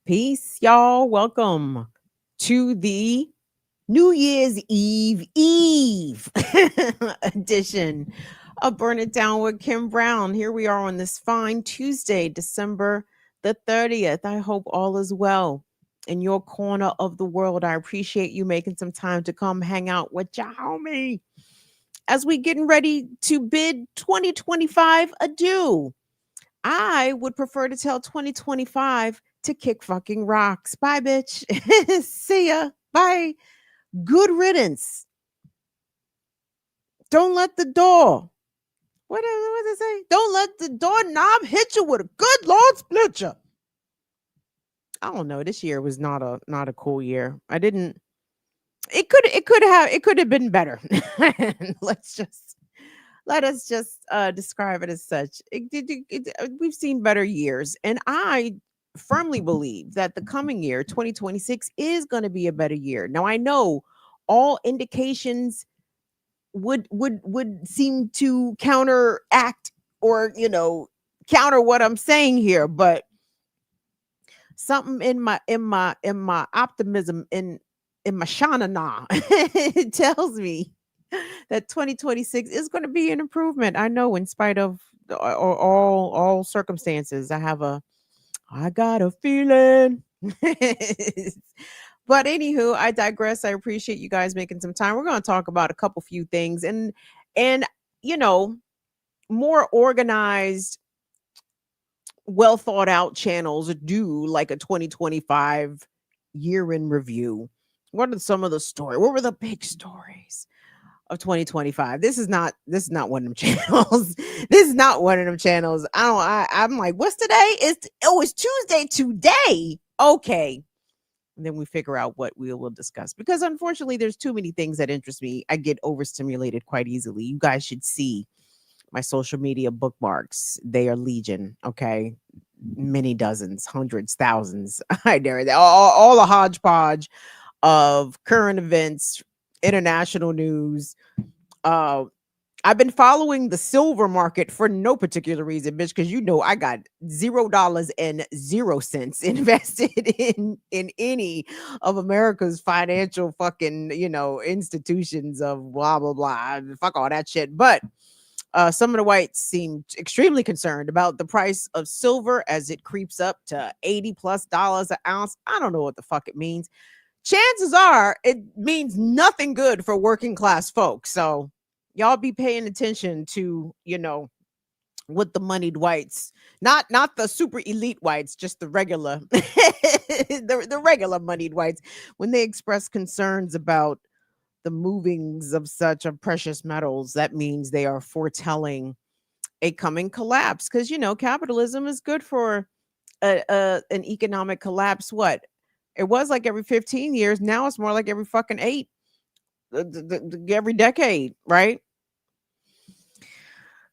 Peace, y'all. Welcome to the New Year's Eve edition of Burn It Down with Kim Brown. Here we are on this fine Tuesday, December the 30th. I hope all is well in your corner of the world. I appreciate you making some time to come hang out with your homie as we getting ready to bid 2025 adieu. I would prefer to tell 2025 to kick fucking rocks. Bye, bitch. See ya. Bye. Good riddance. Don't let the door. What does it say? Don't let the doorknob hit you with a good Lord split you. I don't know. This year was not a cool year. I didn't. It could have been better. Let's just let us just describe it as such. We've seen better years, and I firmly believe that the coming year, 2026, is going to be a better year. Now, I know all indications would seem to counteract or counter what I'm saying here, but something in my optimism in my shanana it tells me that 2026 is going to be an improvement. I know, in spite of all circumstances, I got a feeling. But anywho, I digress. I appreciate you guys making some time. We're going to talk about a couple few things and you know more organized, well thought out channels do like a 2025 year in review. What are some of the stories? What were the big stories of 2025? This is not one of them channels. This is not one of them channels. I'm like, what's today? It's Tuesday today. Okay. And then we figure out what we will discuss, because unfortunately there's too many things that interest me. I get overstimulated quite easily. You guys should see my social media bookmarks. They are legion. Okay. Many dozens, hundreds, thousands. I dare that. All a hodgepodge of current events, international news. Uh, I've been following the silver market for no particular reason, bitch, because I got $0 and 0 cents invested in any of America's financial fucking institutions of blah blah blah. Fuck all that shit. But some of the whites seem extremely concerned about the price of silver as it creeps up to $80+ an ounce. I don't know what the fuck it means. Chances are it means nothing good for working class folks. So y'all be paying attention to, what the moneyed whites, not the super elite whites, just the regular, the regular moneyed whites, when they express concerns about the movings of such of precious metals. That means they are foretelling a coming collapse, because capitalism is good for an economic collapse. What it was like every 15 years, now it's more like every fucking 8, every decade, right?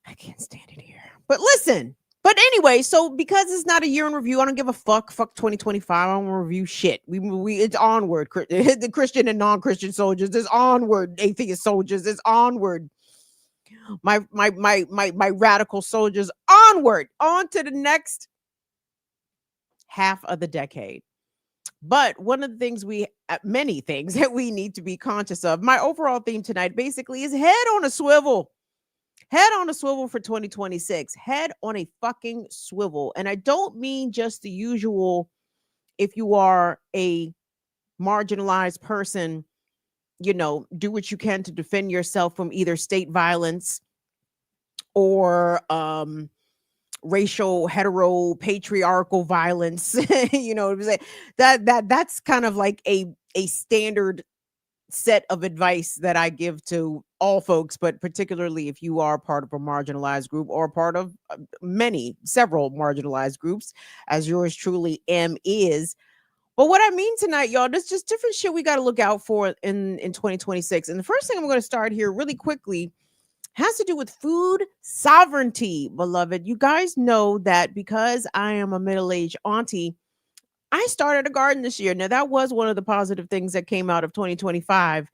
I can't stand it here. But listen. But anyway, so because it's not a year in review, I don't give a fuck. Fuck 2025. I don't want to review shit. We it's onward. The Christian and non-Christian soldiers. There's onward. Atheist soldiers. There's onward. My radical soldiers. Onward. On to the next half of the decade. But one of the things many things that we need to be conscious of. My overall theme tonight basically is head on a swivel. Head on a swivel for 2026. Head on a fucking swivel. And I don't mean just the usual, if you are a marginalized person, do what you can to defend yourself from either state violence or racial, hetero, patriarchal violence. That's kind of like a standard set of advice that I give to all folks, but particularly if you are part of a marginalized group or part of several marginalized groups, as yours truly is. But what I mean tonight, y'all, there's just different shit we got to look out for in 2026. And the first thing I'm going to start here really quickly has to do with food sovereignty, beloved. You guys know that because I am a middle-aged auntie, I started a garden this year. Now, that was one of the positive things that came out of 2025.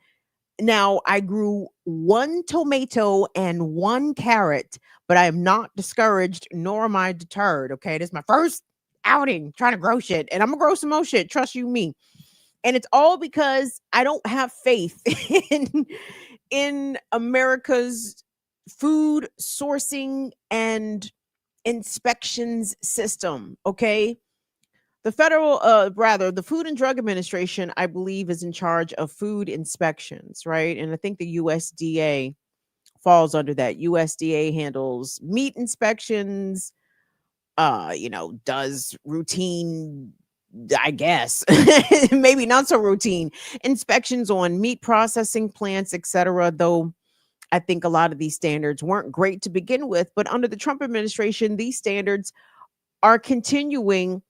Now, I grew 1 tomato and 1 carrot, but I am not discouraged, nor am I deterred. Okay, this is my first outing trying to grow shit, and I'm gonna grow some more shit. Trust you me. And it's all because I don't have faith in America's food sourcing and inspections system. Okay. The Food and Drug Administration, I believe, is in charge of food inspections, right? And I think the USDA falls under that. USDA handles meat inspections, does routine, I guess, maybe not so routine inspections on meat processing plants, etc. Though I think a lot of these standards weren't great to begin with, but under the Trump administration, these standards are continuing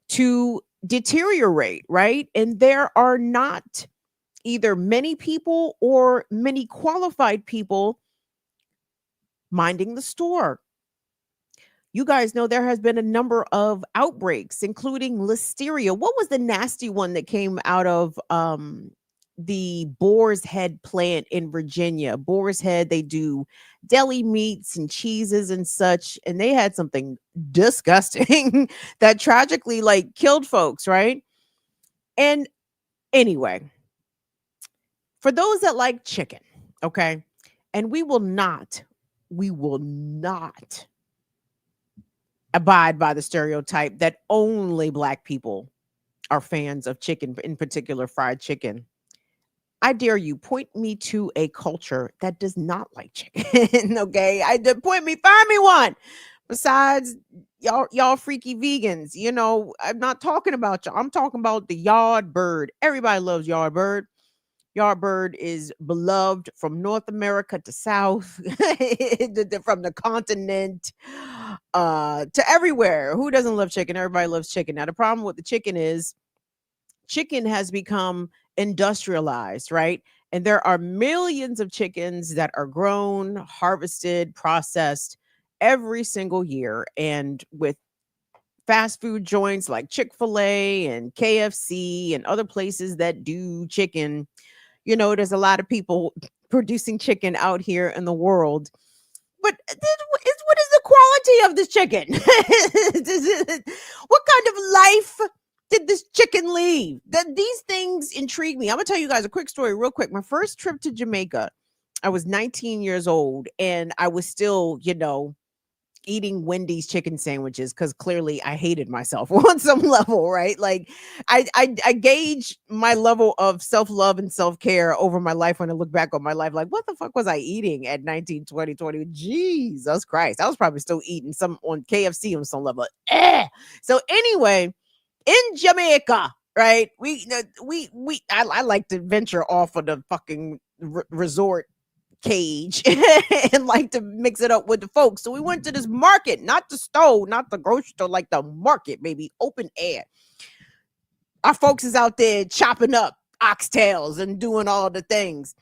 to deteriorate, right? And there are not either many people or many qualified people minding the store. You guys know there has been a number of outbreaks, including listeria. What was the nasty one that came out of the Boar's Head plant in Virginia? Boar's Head, they do deli meats and cheeses and such, and they had something disgusting that tragically like killed folks, right? And anyway, for those that like chicken, okay, and we will not abide by the stereotype that only Black people are fans of chicken, in particular fried chicken. I dare you point me to a culture that does not like chicken. Okay, point me, find me one. Besides y'all freaky vegans, I'm not talking about y'all. I'm talking about the yard bird. Everybody loves yard bird. Yardbird is beloved from North America to South, from the continent to everywhere. Who doesn't love chicken? Everybody loves chicken. Now, the problem with the chicken is chicken has become industrialized, right? And there are millions of chickens that are grown, harvested, processed every single year. And with fast food joints like Chick-fil-A and KFC and other places that do chicken, there's a lot of people producing chicken out here in the world. But what is the quality of this chicken? What kind of life did this chicken leave? These things intrigue me. I'm going to tell you guys a quick story real quick. My first trip to Jamaica, I was 19 years old and I was still, eating Wendy's chicken sandwiches because clearly I hated myself on some level, right? Like I gauge my level of self-love and self-care over my life when I look back on my life. Like, what the fuck was I eating at 19, 20, 20? Jesus Christ. I was probably still eating some on KFC on some level. So anyway, in Jamaica, right? I like to venture off of the fucking resort cage and like to mix it up with the folks. So we went to this market, not the store, not the grocery store, like the market, baby, open air. Our folks is out there chopping up oxtails and doing all the things.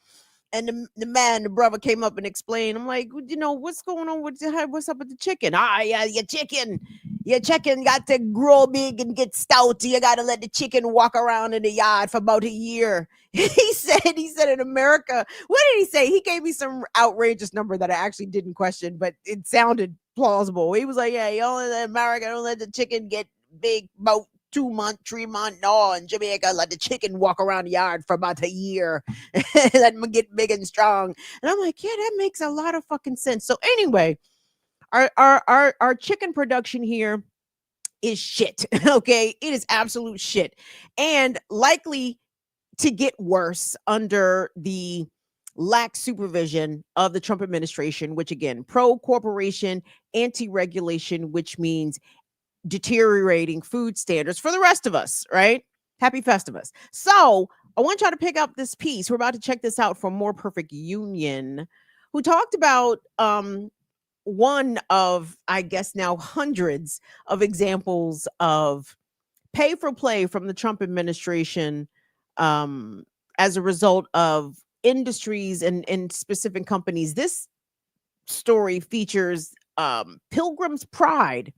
And the brother came up and explained. I'm like, what's going on what's up with the chicken? Yeah, your chicken got to grow big and get stout. You got to let the chicken walk around in the yard for about a year. He said in America, what did he say? He gave me some outrageous number that I actually didn't question, but it sounded plausible. He was like, yeah, you only let America, don't let the chicken get big about 2 month, 3 month. No, in Jamaica, let the chicken walk around the yard for about a year. Let them get big and strong. And I'm like, yeah, that makes a lot of fucking sense. So anyway, our chicken production here is shit. Okay, it is absolute shit, and likely to get worse under the lax supervision of the Trump administration, which again, pro corporation, anti regulation, which means deteriorating food standards for the rest of us, right? Happy Festivus. So I want y'all to pick up this piece. We're about to check this out from More Perfect Union, who talked about one of, I guess now hundreds of examples of pay for play from the Trump administration as a result of industries and specific companies. This story features Pilgrim's Pride,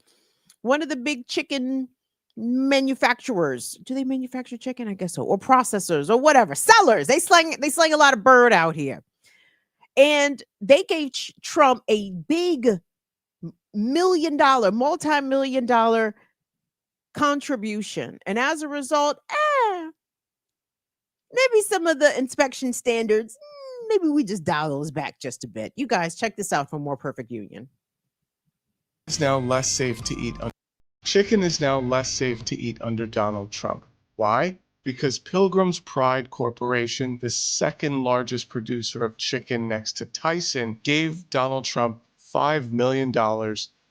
one of the big chicken manufacturers. Do they manufacture chicken? I guess so. Or processors or whatever. Sellers. They slang a lot of bird out here. And they gave Trump a big multi-million dollar contribution. And as a result, maybe some of the inspection standards, maybe we just dial those back just a bit. You guys check this out for more perfect union. It's now less safe to eat. Chicken is now less safe to eat under Donald Trump. Why? Because Pilgrim's Pride Corporation, the second largest producer of chicken next to Tyson, gave Donald Trump $5 million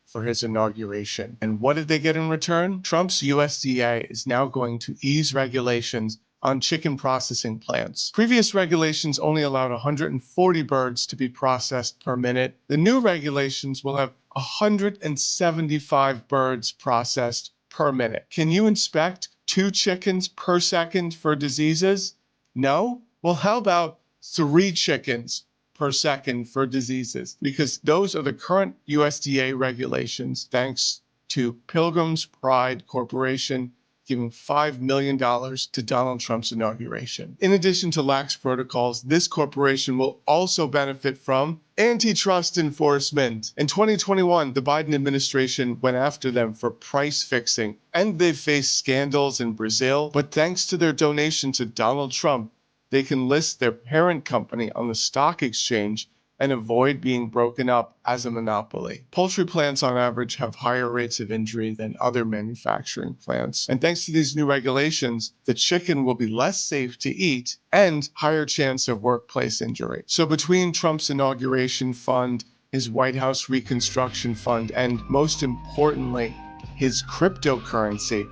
for his inauguration. And what did they get in return? Trump's USDA is now going to ease regulations on chicken processing plants. Previous regulations only allowed 140 birds to be processed per minute. The new regulations will have 175 birds processed per minute. Can you inspect 2 chickens per second for diseases? No? Well, how about 3 chickens per second for diseases? Because those are the current USDA regulations, thanks to Pilgrim's Pride Corporation giving $5 million to Donald Trump's inauguration. In addition to lax protocols, this corporation will also benefit from antitrust enforcement. In 2021, the Biden administration went after them for price fixing, and they faced scandals in Brazil. But thanks to their donation to Donald Trump, they can list their parent company on the stock exchange and avoid being broken up as a monopoly. Poultry plants on average have higher rates of injury than other manufacturing plants. And thanks to these new regulations, the chicken will be less safe to eat and higher chance of workplace injury. So between Trump's inauguration fund, his White House reconstruction fund, and most importantly, his cryptocurrency,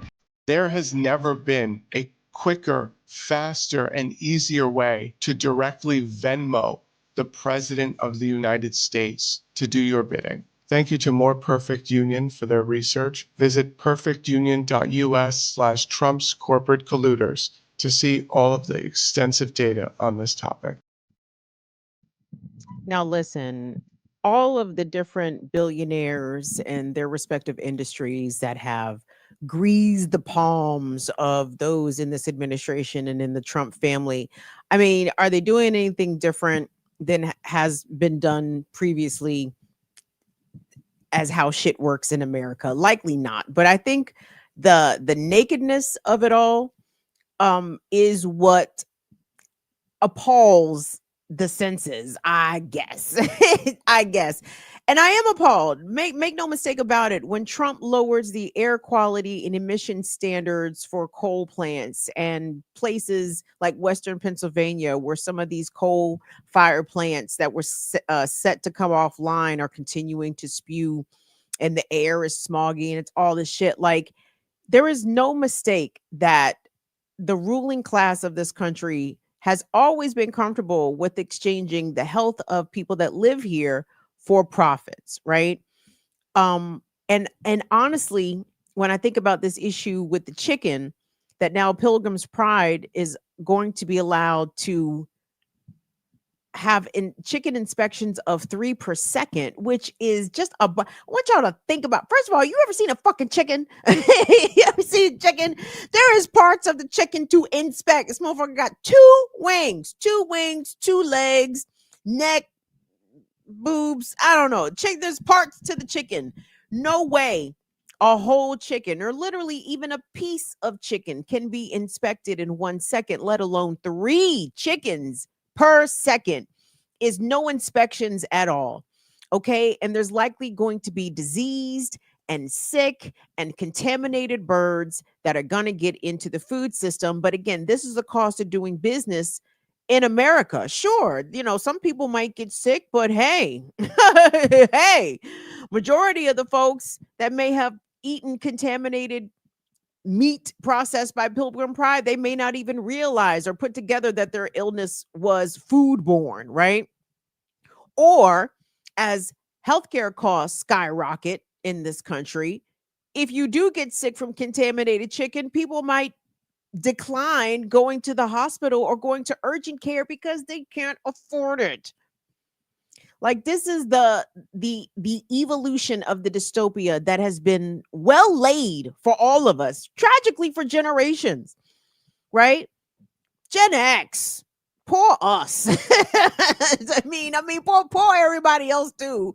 there has never been a quicker, faster, and easier way to directly Venmo the President of the United States to do your bidding. Thank you to More Perfect Union for their research. Visit perfectunion.us/Trump's corporate colluders to see all of the extensive data on this topic. Now, listen, all of the different billionaires and their respective industries that have greased the palms of those in this administration and in the Trump family. I mean, are they doing anything different than has been done previously as how shit works in America? Likely not. But I think the nakedness of it all is what appalls the senses, I guess. I guess. And I am appalled. Make no mistake about it. When Trump lowers the air quality and emission standards for coal plants and places like Western Pennsylvania, where some of these coal fire plants that were set to come offline are continuing to spew and the air is smoggy and it's all this shit. Like, there is no mistake that the ruling class of this country has always been comfortable with exchanging the health of people that live here for profits, right? And honestly, when I think about this issue with the chicken, that now Pilgrim's Pride is going to be allowed to have chicken inspections of 3 per second, which is just I want y'all to think about. First of all, you ever seen a fucking chicken? You ever seen a chicken? There is parts of the chicken to inspect. This motherfucker got 2 wings, 2 legs, neck, boobs. I don't know. There's parts to the chicken. No way a whole chicken or literally even a piece of chicken can be inspected in 1 second, let alone 3 chickens per second. Is no inspections at all. Okay. And there's likely going to be diseased and sick and contaminated birds that are going to get into the food system. But again, this is the cost of doing business in America. Sure, some people might get sick, but hey, hey, majority of the folks that may have eaten contaminated meat processed by Pilgrim Pride, they may not even realize or put together that their illness was foodborne, right? Or as healthcare costs skyrocket in this country, if you do get sick from contaminated chicken, people might decline going to the hospital or going to urgent care because they can't afford it. Like, this is the evolution of the dystopia that has been well laid for all of us, tragically for generations, right? Gen X, poor us. I mean, poor everybody else too.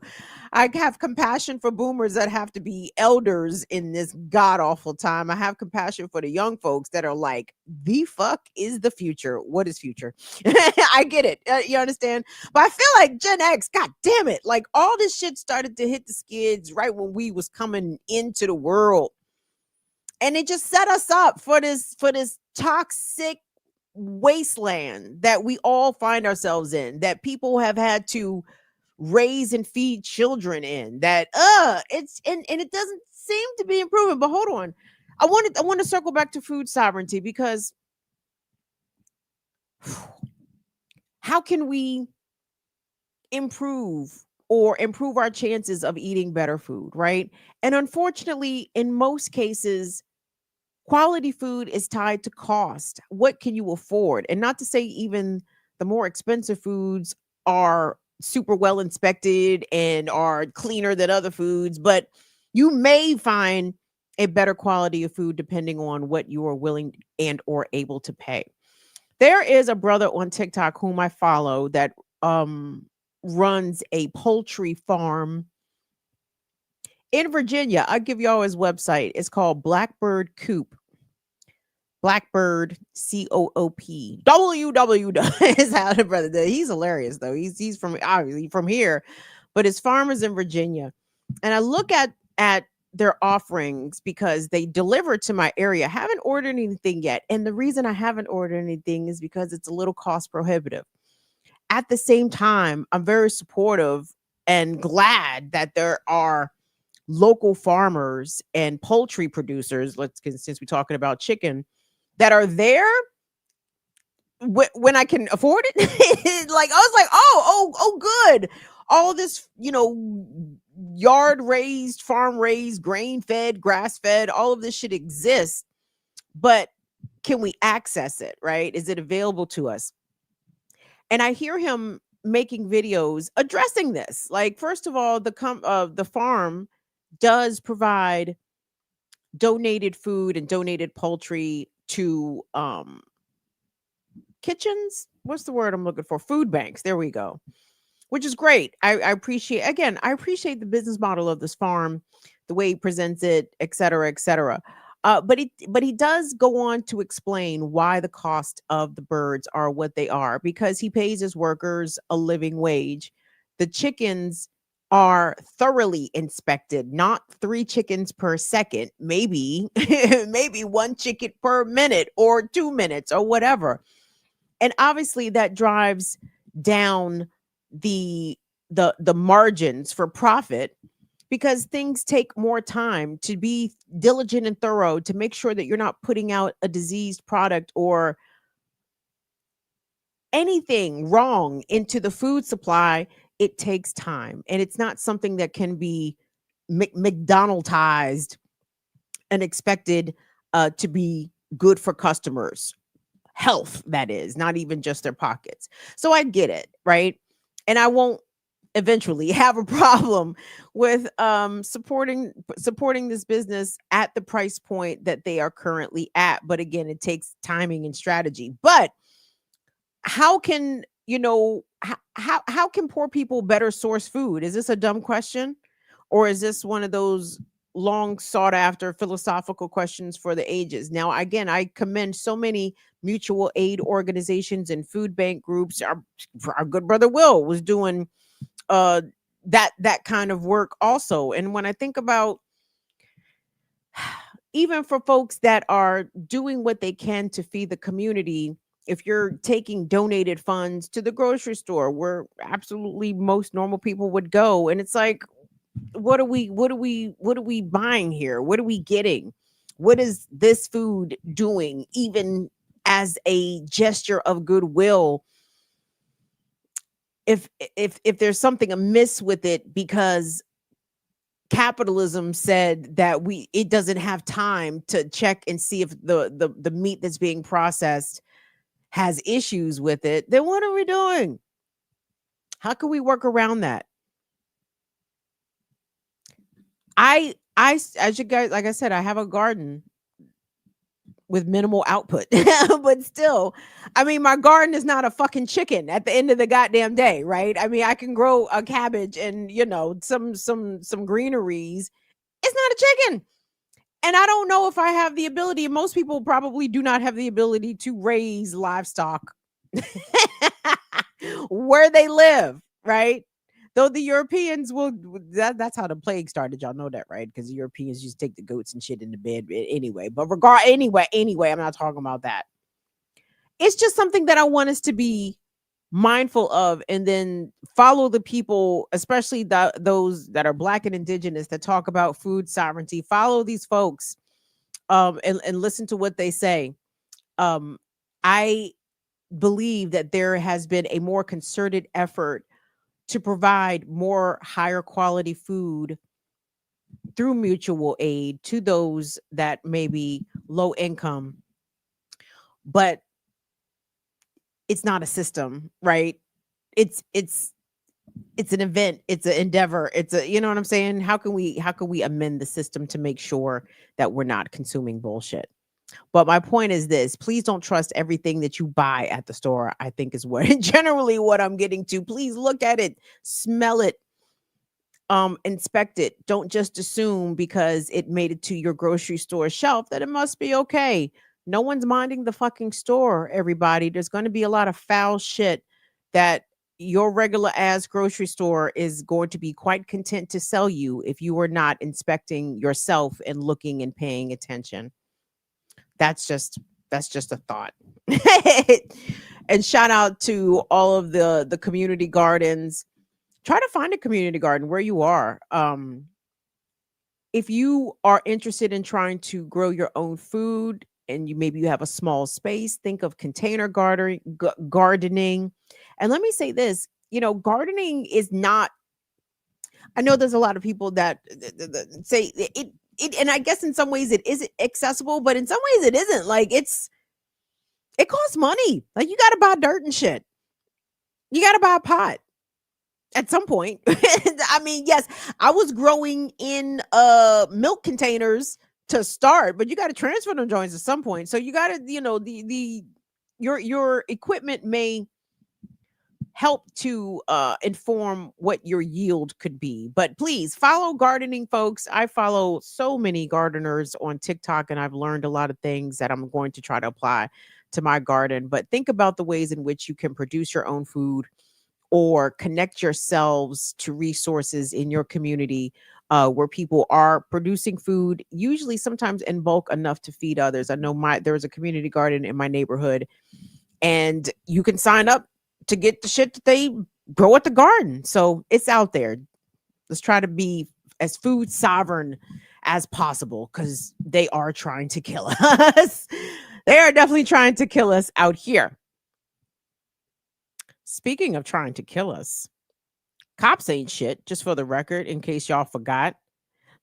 I have compassion for boomers that have to be elders in this god awful time. I have compassion for the young folks that are like, the fuck is the future? What is future? I get it. You understand? But I feel like Gen X, god damn it, like all this shit started to hit the skids right when we was coming into the world. And it just set us up for this toxic wasteland that we all find ourselves in, that people have had to raise and feed children in, that it's and it doesn't seem to be improving. But hold on, I want to circle back to food sovereignty, because how can we improve our chances of eating better food, right? And unfortunately, in most cases, quality food is tied to cost. What can you afford? And not to say even the more expensive foods are super well inspected and are cleaner than other foods, but you may find a better quality of food depending on what you are willing and or able to pay. There is a brother on TikTok whom I follow that runs a poultry farm in Virginia. I'll give y'all his website. It's called Blackbird Coop. Blackbird COOP. Is how the brother did. He's hilarious though. He's from obviously from here, but his farm is in Virginia. And I look at their offerings because they deliver to my area. I haven't ordered anything yet. And the reason I haven't ordered anything is because it's a little cost prohibitive. At the same time, I'm very supportive and glad that there are local farmers and poultry producers, since we're talking about chicken, that are there when I can afford it. Like I was like, oh, good. All this, yard raised, farm raised, grain fed, grass fed, all of this shit exists. But can we access it, right? Is it available to us? And I hear him making videos addressing this. Like, first of all, the farm does provide donated food and donated poultry to kitchens. What's the word I'm looking for? Food banks. There we go. Which is great. I appreciate the business model of this farm, the way he presents it, et cetera, et cetera. But he does go on to explain why the cost of the birds are what they are, because he pays his workers a living wage. The chickens are thoroughly inspected, not 3 chickens per second, maybe maybe 1 chicken per minute or 2 minutes or whatever. And obviously that drives down the margins for profit, because things take more time to be diligent and thorough to make sure that you're not putting out a diseased product or anything wrong into the food supply. It takes time, and it's not something that can be McDonaldized and expected to be good for customers' health, that is, not even just their pockets. So I get it, right? And I won't eventually have a problem with supporting this business at the price point that they are currently at. But again, it takes timing and strategy. But how can how can poor people better source food? Is this a dumb question, or is this one of those long sought after philosophical questions for the ages? Now, again, I commend so many mutual aid organizations and food bank groups. Our good brother Will was doing that kind of work also. And when I think about, even for folks that are doing what they can to feed the community, if you're taking donated funds to the grocery store where absolutely most normal people would go, and it's like, what are we buying here? What are we getting? What is this food doing, even as a gesture of goodwill? If there's something amiss with it because capitalism said that it doesn't have time to check and see if the meat that's being processed has issues with it, then what are we doing? How can we work around that? As you guys, like I said, I have a garden with minimal output. But still, I mean, my garden is not a fucking chicken at the end of the goddamn day, right? I mean, I can grow a cabbage and, some greeneries. It's not a chicken. And I don't know if I have the ability, and most people probably do not have the ability to raise livestock where they live, right? Though the Europeans that's how the plague started. Y'all know that, right? Because the Europeans just take the goats and shit in the bed anyway. But anyway, I'm not talking about that. It's just something that I want us to be mindful of, and then follow the people, especially those that are Black and indigenous, that talk about food sovereignty. Follow these folks, and listen to what they say. I believe that there has been a more concerted effort to provide more higher quality food through mutual aid to those that may be low income, but it's not a system, right? It's it's it's an event, it's an endeavor, it's a, you know what I'm saying? How can we amend the system to make sure that we're not consuming bullshit? But my point is this: please don't trust everything that you buy at the store, I think is what generally what I'm getting to. Please look at it, smell it, inspect it. Don't just assume because it made it to your grocery store shelf that it must be okay. No one's minding the fucking store, everybody. There's going to be a lot of foul shit that your regular ass grocery store is going to be quite content to sell you if you are not inspecting yourself and looking and paying attention. That's just a thought. And shout out to all of the community gardens. Try to find a community garden where you are. If you are interested in trying to grow your own food, and you have a small space, think of container gardening. And let me say this, gardening is not, I know there's a lot of people that say it, and I guess in some ways it is accessible, but in some ways it isn't. Like, it costs money. Like, you got to buy dirt and shit. You got to buy a pot at some point. I mean, yes, I was growing in milk containers to start, but you got to transfer them joints at some point. So you got to, the your equipment may help to inform what your yield could be. But please follow gardening folks. I follow so many gardeners on TikTok, and I've learned a lot of things that I'm going to try to apply to my garden. But think about the ways in which you can produce your own food or connect yourselves to resources in your community, where people are producing food, usually sometimes in bulk enough to feed others. I know there was a community garden in my neighborhood, and you can sign up to get the shit that they grow at the garden. So it's out there. Let's try to be as food sovereign as possible, because they are trying to kill us. They are definitely trying to kill us out here. Speaking of trying to kill us, cops ain't shit, just for the record, in case y'all forgot.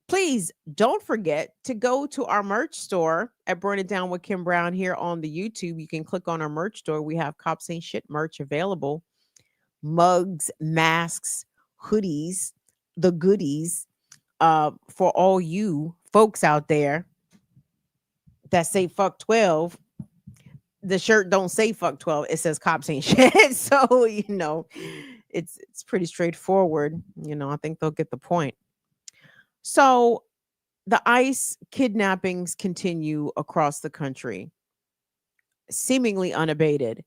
Please don't forget to go to our merch store at Burn It Down with Kim Brown here on the YouTube. You can click on our merch store. We have Cops Ain't Shit merch available: mugs, masks, hoodies, the goodies, for all you folks out there that say fuck 12. The shirt don't say fuck 12, it says cops ain't shit. So it's pretty straightforward. I think they'll get the point. So the ICE kidnappings continue across the country, seemingly unabated.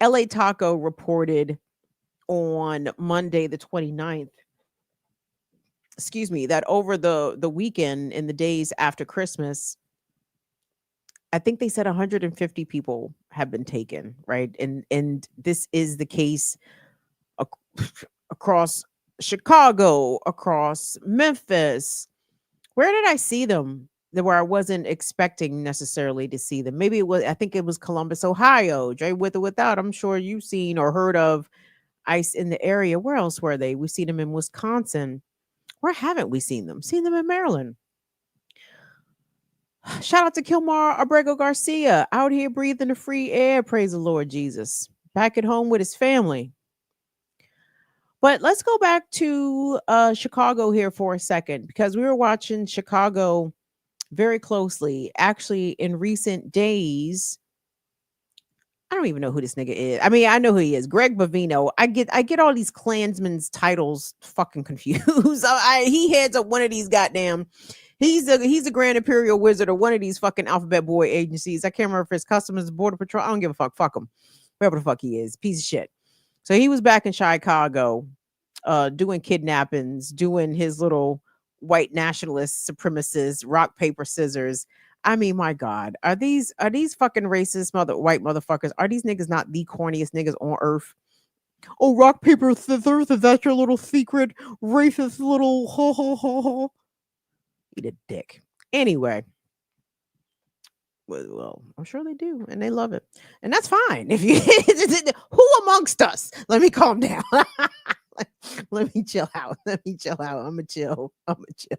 LA Taco reported on Monday the 29th, excuse me, that over the weekend, in the days after Christmas, I think they said 150 people have been taken, right? And this is the case across Chicago, across Memphis. Where did I see them? Where I wasn't expecting necessarily to see them. Maybe I think it was Columbus, Ohio. Dre, with or without, I'm sure you've seen or heard of ICE in the area. Where else were they? We've seen them in Wisconsin. Where haven't we seen them? Seen them in Maryland. Shout out to Kilmar Abrego Garcia, out here breathing the free air. Praise the Lord Jesus. Back at home with his family. But let's go back to Chicago here for a second, because we were watching Chicago very closely. Actually, in recent days, I don't even know who this nigga is. I mean, I know who he is. Greg Bavino. I get all these Klansmen's titles fucking confused. He heads up one of these goddamn. He's a Grand Imperial Wizard or one of these fucking Alphabet Boy agencies. I can't remember if it's Customs Border Patrol. I don't give a fuck. Fuck him. Whatever the fuck he is. Piece of shit. So he was back in Chicago, doing kidnappings, doing his little white nationalist supremacist rock paper scissors. I mean, my God, are these fucking racist white motherfuckers? Are these niggas not the corniest niggas on earth? Oh, rock paper scissors, is that your little secret racist little ho ho ho ho? Eat a dick. Anyway, well, I'm sure they do, and they love it, and that's fine. If you who amongst us? Let me calm down. Let me chill out. Let me chill out. I'm a chill. I'm a chill.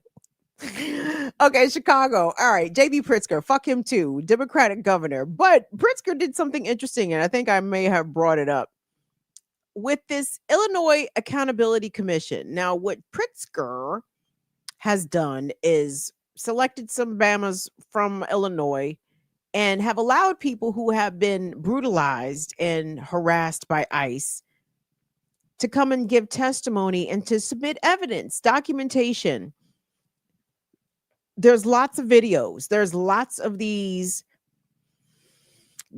Okay, Chicago. All right, JB Pritzker. Fuck him too. Democratic governor. But Pritzker did something interesting, and I think I may have brought it up with this Illinois Accountability Commission. Now, what Pritzker has done is selected some Bamas from Illinois and have allowed people who have been brutalized and harassed by ICE to come and give testimony and to submit evidence, documentation. There's lots of videos. There's lots of these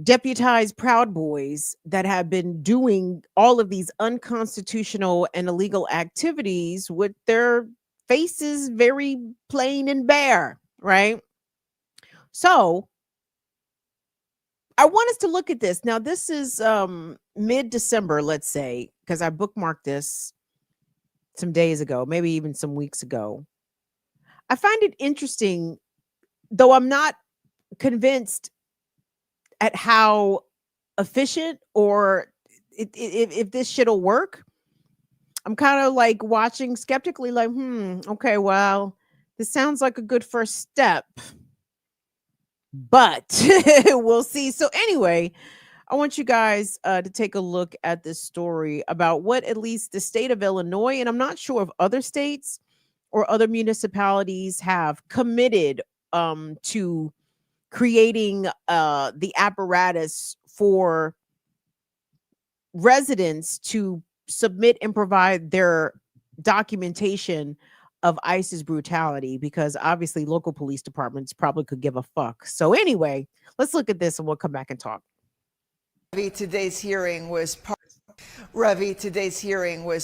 deputized Proud Boys that have been doing all of these unconstitutional and illegal activities with their faces very plain and bare, right? So I want us to look at this. Now, this is mid-December, let's say, because I bookmarked this some days ago, maybe even some weeks ago. I find it interesting, though I'm not convinced at how efficient or if this shit'll work. I'm kind of like watching skeptically, like, okay, well, this sounds like a good first step, but we'll see. So anyway, I want you guys to take a look at this story about what at least the state of Illinois, and I'm not sure if other states or other municipalities have committed to creating the apparatus for residents to submit and provide their documentation of ICE's brutality, because obviously local police departments probably could give a fuck. So anyway, let's look at this and we'll come back and talk. Today's hearing was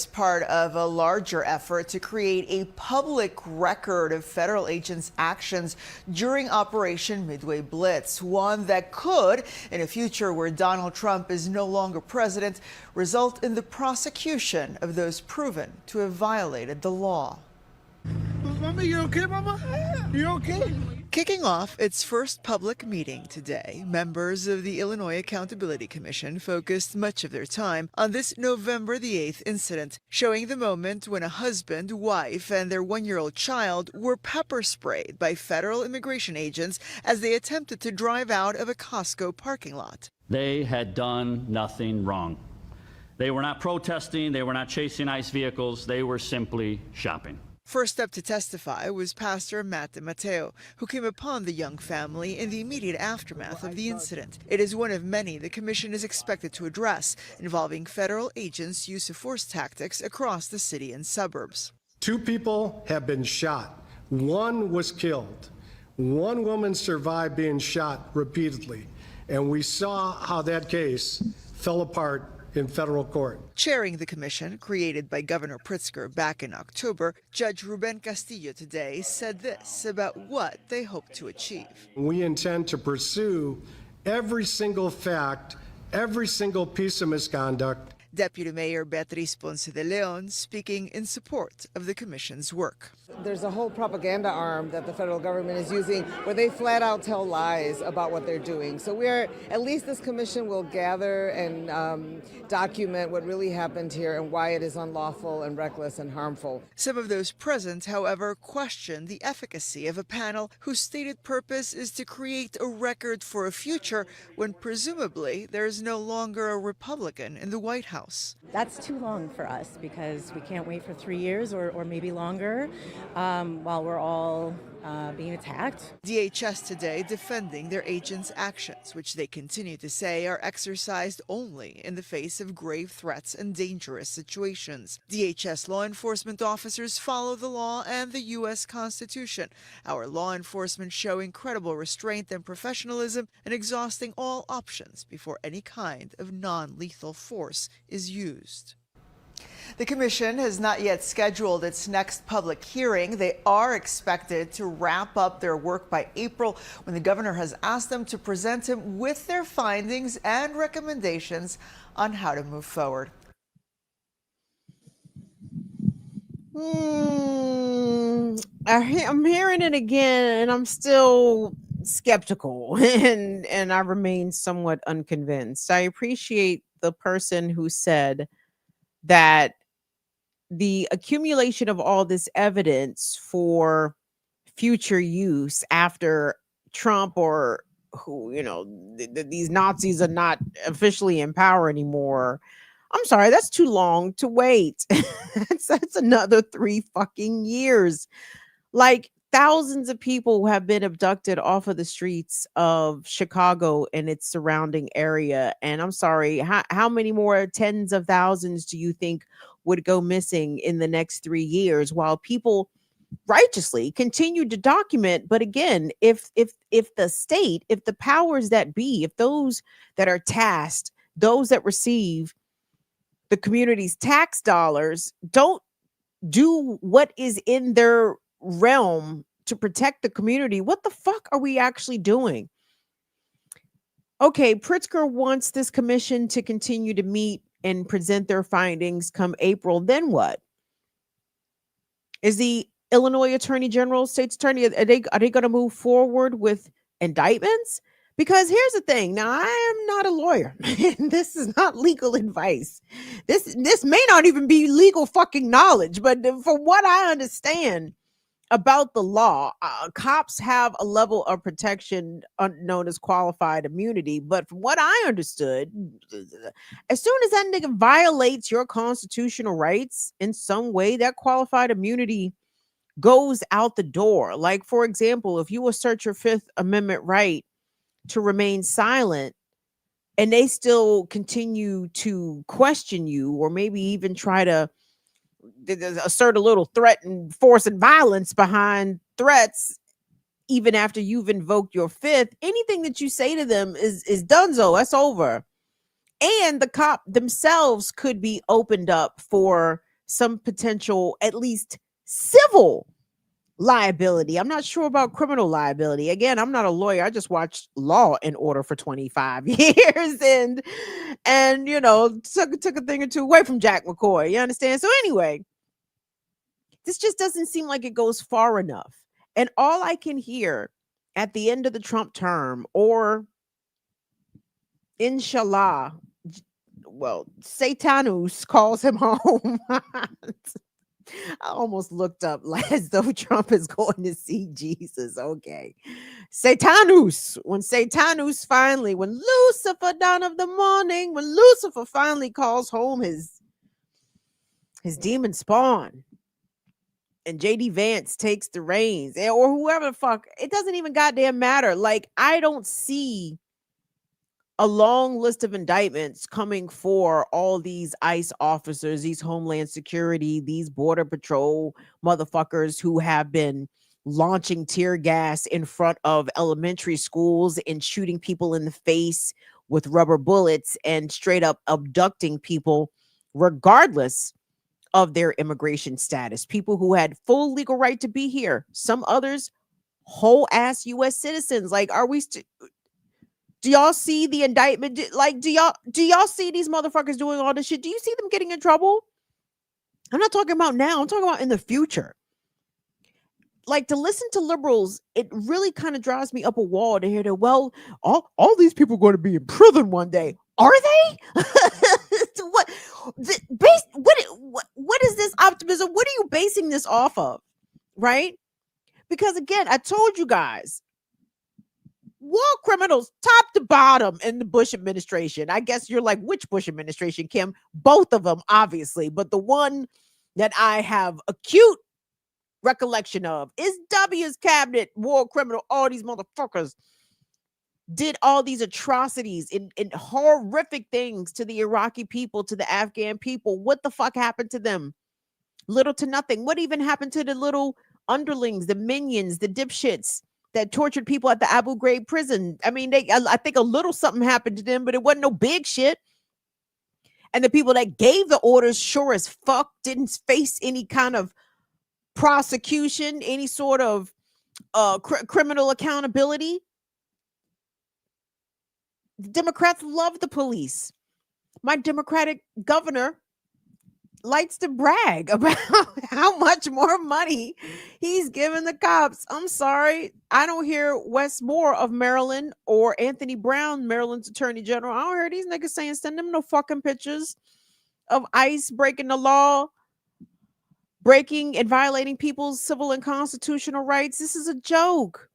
part of a larger effort to create a public record of federal agents' actions during Operation Midway Blitz, one that could, in a future where Donald Trump is no longer president, result in the prosecution of those proven to have violated the law. Mama, you okay, Mama? You okay? Kicking off its first public meeting today, members of the Illinois Accountability Commission focused much of their time on this November the 8th incident, showing the moment when a husband, wife, and their one-year-old child were pepper sprayed by federal immigration agents as they attempted to drive out of a Costco parking lot. They had done nothing wrong. They were not protesting, they were not chasing ICE vehicles, they were simply shopping. First up to testify was Pastor Matt DeMatteo, who came upon the young family in the immediate aftermath of the incident. It is one of many the commission is expected to address, involving federal agents' use of force tactics across the city and suburbs. 2 people have been shot. 1 was killed. 1 woman survived being shot repeatedly. And we saw how that case fell apart in federal court. Chairing the commission, created by Governor Pritzker back in October, Judge Ruben Castillo today said this about what they hope to achieve. We intend to pursue every single fact, every single piece of misconduct. Deputy Mayor Beatriz Ponce de Leon speaking in support of the commission's work. There's a whole propaganda arm that the federal government is using where they flat out tell lies about what they're doing. So at least this commission will gather and document what really happened here and why it is unlawful and reckless and harmful. Some of those present, however, question the efficacy of a panel whose stated purpose is to create a record for a future when presumably there is no longer a Republican in the White House. That's too long for us because we can't wait for 3 years or maybe longer while we're all being attacked. DHS today defending their agents' actions, which they continue to say are exercised only in the face of grave threats and dangerous situations. DHS law enforcement officers follow the law and the U.S. Constitution. Our law enforcement show incredible restraint and professionalism in exhausting all options before any kind of non-lethal force is used. The commission has not yet scheduled its next public hearing. They are expected to wrap up their work by April, when the governor has asked them to present him with their findings and recommendations on how to move forward. I'm hearing it again, and I'm still skeptical, and I remain somewhat unconvinced. I appreciate the person who said that the accumulation of all this evidence for future use after Trump, or who, these Nazis are not officially in power anymore. I'm sorry, that's too long to wait. that's another 3 fucking years. Like, thousands of people have been abducted off of the streets of Chicago and its surrounding area. And I'm sorry, how many more tens of thousands do you think would go missing in the next 3 years, while people righteously continue to document? But again, if the state, if the powers that be, if those that are tasked, those that receive the community's tax dollars, don't do what is in their realm to protect the community, what the fuck are we actually doing? Okay, Pritzker wants this commission to continue to meet and present their findings come April. Then what? Is the Illinois Attorney General, State's Attorney, are they going to move forward with indictments? Because here's the thing. Now, I am not a lawyer. This is not legal advice. This may not even be legal fucking knowledge, but from what I understand about the law, cops have a level of protection known as qualified immunity. But from what I understood, as soon as that nigga violates your constitutional rights in some way, that qualified immunity goes out the door. Like, for example, if you assert your Fifth Amendment right to remain silent, and they still continue to question you, or maybe even try to assert a little threat and force and violence behind threats, even after you've invoked your fifth, anything that you say to them is donezo. That's over. And the cop themselves could be opened up for some potential, at least civil liability. I'm not sure about criminal liability. Again, I'm not a lawyer. I just watched Law and Order for 25 years and took a thing or two away from Jack McCoy. You understand? So anyway, this just doesn't seem like it goes far enough. And all I can hear at the end of the Trump term, or inshallah, well, Satanus calls him home. I almost looked up as though Trump is going to see Jesus. Okay. Satanus. When Lucifer dawn of the morning, when Lucifer finally calls home his demon spawn, and JD Vance takes the reins, or whoever the fuck, it doesn't even goddamn matter. Like, I don't see a long list of indictments coming for all these ICE officers, these Homeland Security, these Border Patrol motherfuckers who have been launching tear gas in front of elementary schools and shooting people in the face with rubber bullets and straight up abducting people regardless of their immigration status. People who had full legal right to be here. Some others, whole ass U.S. citizens. Like, are we do y'all see the indictment? Do y'all see these motherfuckers doing all this shit? Do you see them getting in trouble? I'm not talking about now. I'm talking about in the future. Like, to listen to liberals, it really kind of drives me up a wall to hear that, well, all these people are going to be in prison one day. Are they? What is this optimism? What are you basing this off of? Right? Because again, I told you guys, war criminals top to bottom in the Bush administration. I guess you're like, which Bush administration, Kim? Both of them, obviously. But the one that I have acute recollection of is W's cabinet war criminal. All these motherfuckers did all these atrocities and horrific things to the Iraqi people, to the Afghan people. What the fuck happened to them? Little to nothing. What even happened to the little underlings, the minions, the dipshits that tortured people at the Abu Ghraib prison? I mean, I think a little something happened to them, but it wasn't no big shit. And the people that gave the orders, sure as fuck, didn't face any kind of prosecution, any sort of criminal accountability. The Democrats love the police. My Democratic governor likes to brag about how much more money he's given the cops. I'm sorry. I don't hear Wes Moore of Maryland or Anthony Brown, Maryland's attorney general. I don't hear these niggas saying send them no fucking pictures of ICE breaking the law, breaking and violating people's civil and constitutional rights. This is a joke.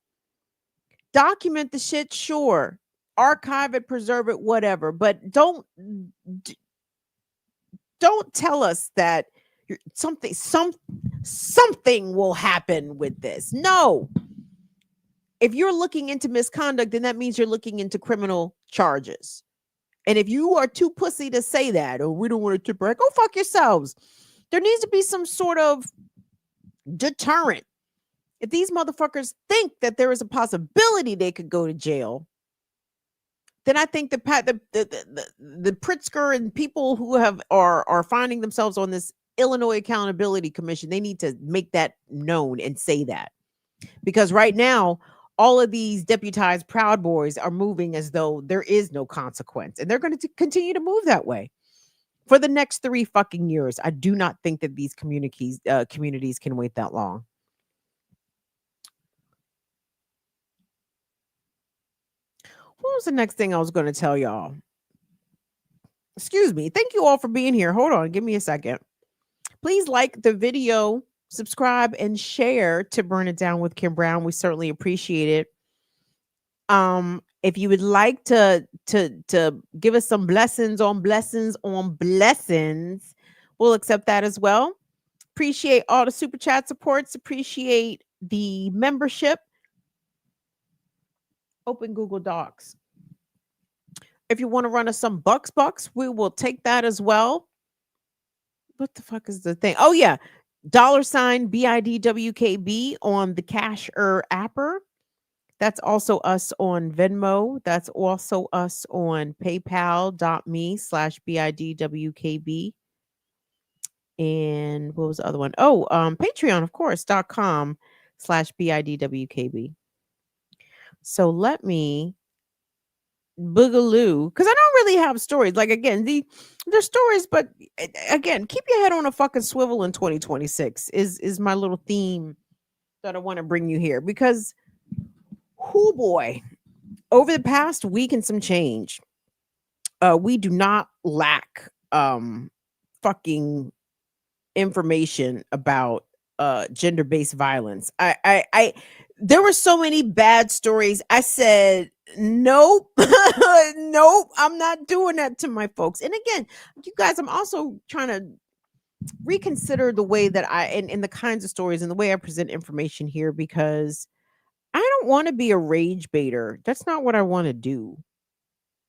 Document the shit, sure. Archive it, preserve it, whatever. But don't tell us that something will happen with this. No. If you're looking into misconduct, then that means you're looking into criminal charges. And if you are too pussy to say that, or we don't want to tip right, go fuck yourselves. There needs to be some sort of deterrent. If these motherfuckers think that there is a possibility they could go to jail, then I think the Pritzker and people who are finding themselves on this Illinois Accountability Commission, they need to make that known and say that. Because right now, all of these deputized Proud Boys are moving as though there is no consequence. And they're going to continue to move that way for the next 3 fucking years. I do not think that these communities can wait that long. What was the next thing I was going to tell y'all? Excuse me. Thank you all for being here. Hold on. Give me a second. Please like the video, subscribe, and share to Burn It Down with Kim Brown. We certainly appreciate it. If you would like to give us some blessings, we'll accept that as well. Appreciate all the super chat supports. Appreciate the membership. Open Google Docs. If you want to run us some bucks, we will take that as well. What the fuck is the thing? Oh yeah, $ BIDWKB on the Casher apper. That's also us on Venmo. That's also us on PayPal.me/BIDWKB. And what was the other one? Oh, Patreon, of course, .com/BIDWKB. So let me boogaloo, because I don't really have stories. Like, again, they're stories, but again, keep your head on a fucking swivel in 2026 is my little theme that I want to bring you here. Because, oh boy, over the past week and some change, we do not lack fucking information about gender-based violence. There were so many bad stories. I said, nope, nope, I'm not doing that to my folks. And again, you guys, I'm also trying to reconsider the way that and the kinds of stories and the way I present information here, because I don't want to be a rage baiter. That's not what I want to do.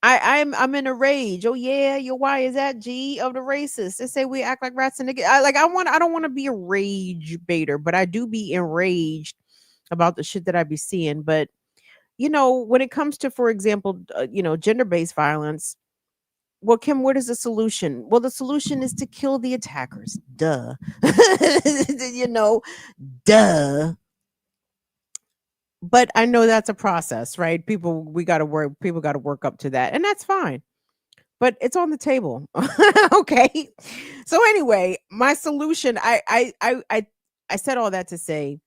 I'm in a rage. Oh yeah, your why is that G of the racist? They say we act like rats and niggas. I don't want to be a rage baiter, but I do be enraged about the shit that I be seeing. But when it comes to, for example, gender-based violence, well, Kim, what is the solution? Well, the solution is to kill the attackers. Duh. Duh. But I know that's a process, right? People got to work up to that, and that's fine. But it's on the table. Okay. So anyway, my solution, I said all that to say,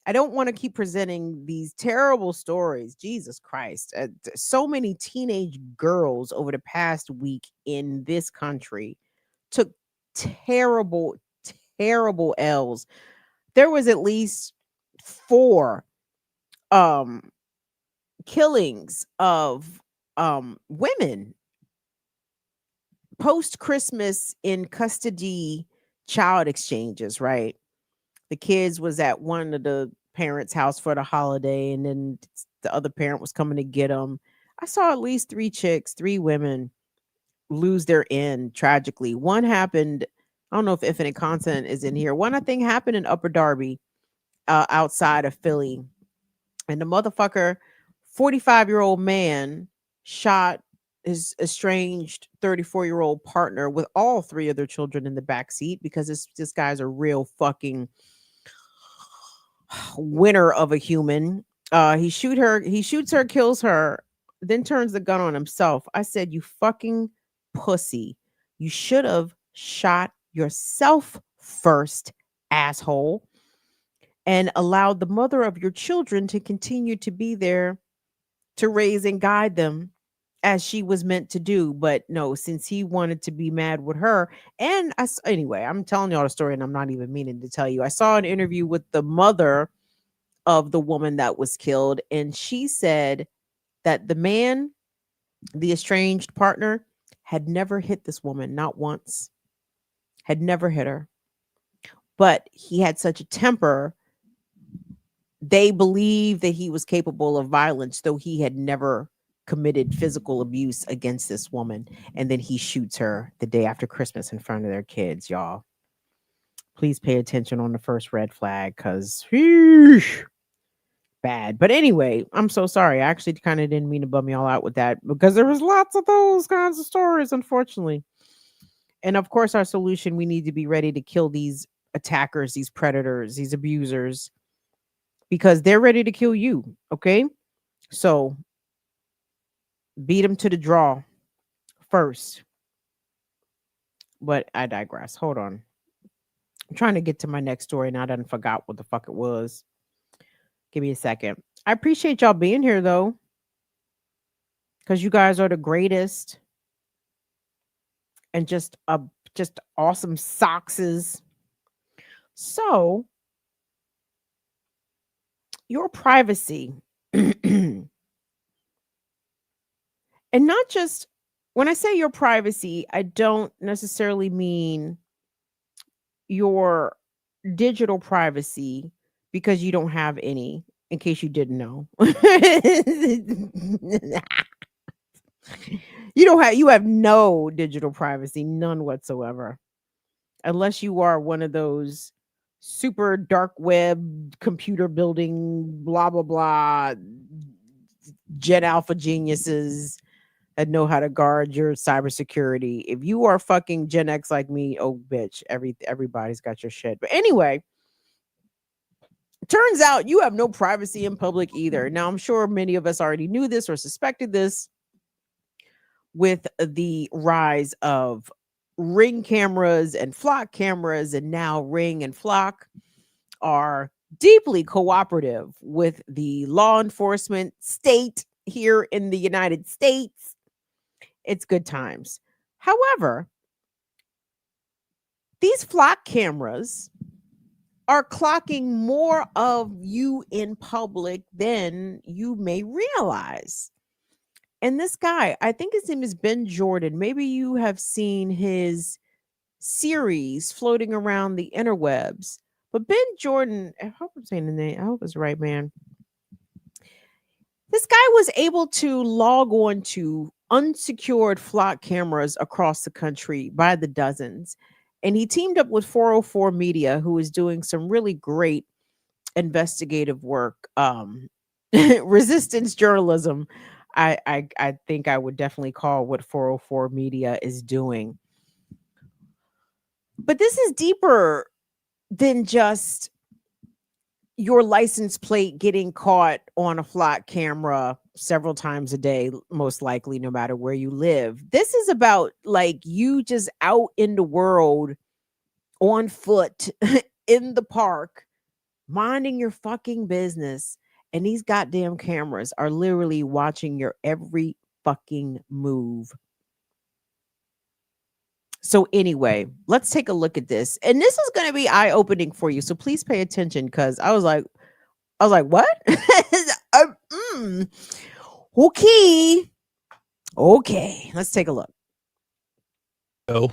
I don't want to keep presenting these terrible stories. Jesus Christ. So many teenage girls over the past week in this country took terrible, terrible L's. There was at least 4 killings of women post Christmas in custody child exchanges, right? The kids was at one of the parents' house for the holiday, and then the other parent was coming to get them. I saw at least 3 women lose their end tragically. One happened, I don't know if Infinite Content is in here. One, I think, happened in Upper Darby, outside of Philly. And the motherfucker, 45-year-old man, shot his estranged 34-year-old partner with all 3 of their children in the back seat, because this guy's a real fucking winner of a human. He shoots her, kills her, then turns the gun on himself. I said, you fucking pussy. You should have shot yourself first, asshole, and allowed the mother of your children to continue to be there to raise and guide them as she was meant to do. But no, since he wanted to be mad with her, and anyway, I'm telling y'all the story, and I'm not even meaning to tell you. I saw an interview with the mother of the woman that was killed, and she said that the man, the estranged partner, had never hit this woman, not once, had never hit her. But he had such a temper, they believe that he was capable of violence, though he had never committed physical abuse against this woman. And then he shoots her the day after Christmas in front of their kids, y'all. Please pay attention on the first red flag, because bad. But anyway, I'm so sorry. I actually kind of didn't mean to bum y'all out with that, because there was lots of those kinds of stories, unfortunately. And of course, our solution, we need to be ready to kill these attackers, these predators, these abusers, because they're ready to kill you. Okay. So beat them to the draw first. But I digress. Hold on. I'm trying to get to my next story, and I done forgot what the fuck it was. Give me a second. I appreciate y'all being here, though, because you guys are the greatest, and just awesome sockses. So, your privacy, and not just, when I say your privacy, I don't necessarily mean your digital privacy, because you don't have any, in case you didn't know. You have no digital privacy, none whatsoever, unless you are one of those super dark web computer building blah blah blah Gen Alpha geniuses that know how to guard your cybersecurity. If you are fucking Gen X like me, oh bitch, everybody's got your shit. But anyway, turns out you have no privacy in public either. Now, I'm sure many of us already knew this or suspected this with the rise of Ring cameras and Flock cameras, and now Ring and Flock are deeply cooperative with the law enforcement state here in the United States. It's good times. However, these Flock cameras are clocking more of you in public than you may realize. And this guy, I think his name is Ben Jordan. Maybe you have seen his series floating around the interwebs. But Ben Jordan, I hope I'm saying the name, I hope it's right, man. This guy was able to log on to unsecured Flock cameras across the country by the dozens. And he teamed up with 404 Media, who is doing some really great investigative work. Resistance journalism, I think I would definitely call what 404 Media is doing. But this is deeper than just your license plate getting caught on a Flock camera several times a day, most likely, no matter where you live. This is about like you just out in the world on foot in the park, minding your fucking business. And these goddamn cameras are literally watching your every fucking move. So anyway, let's take a look at this. And this is going to be eye-opening for you. So please pay attention, because I was like, what? Okay, let's take a look. A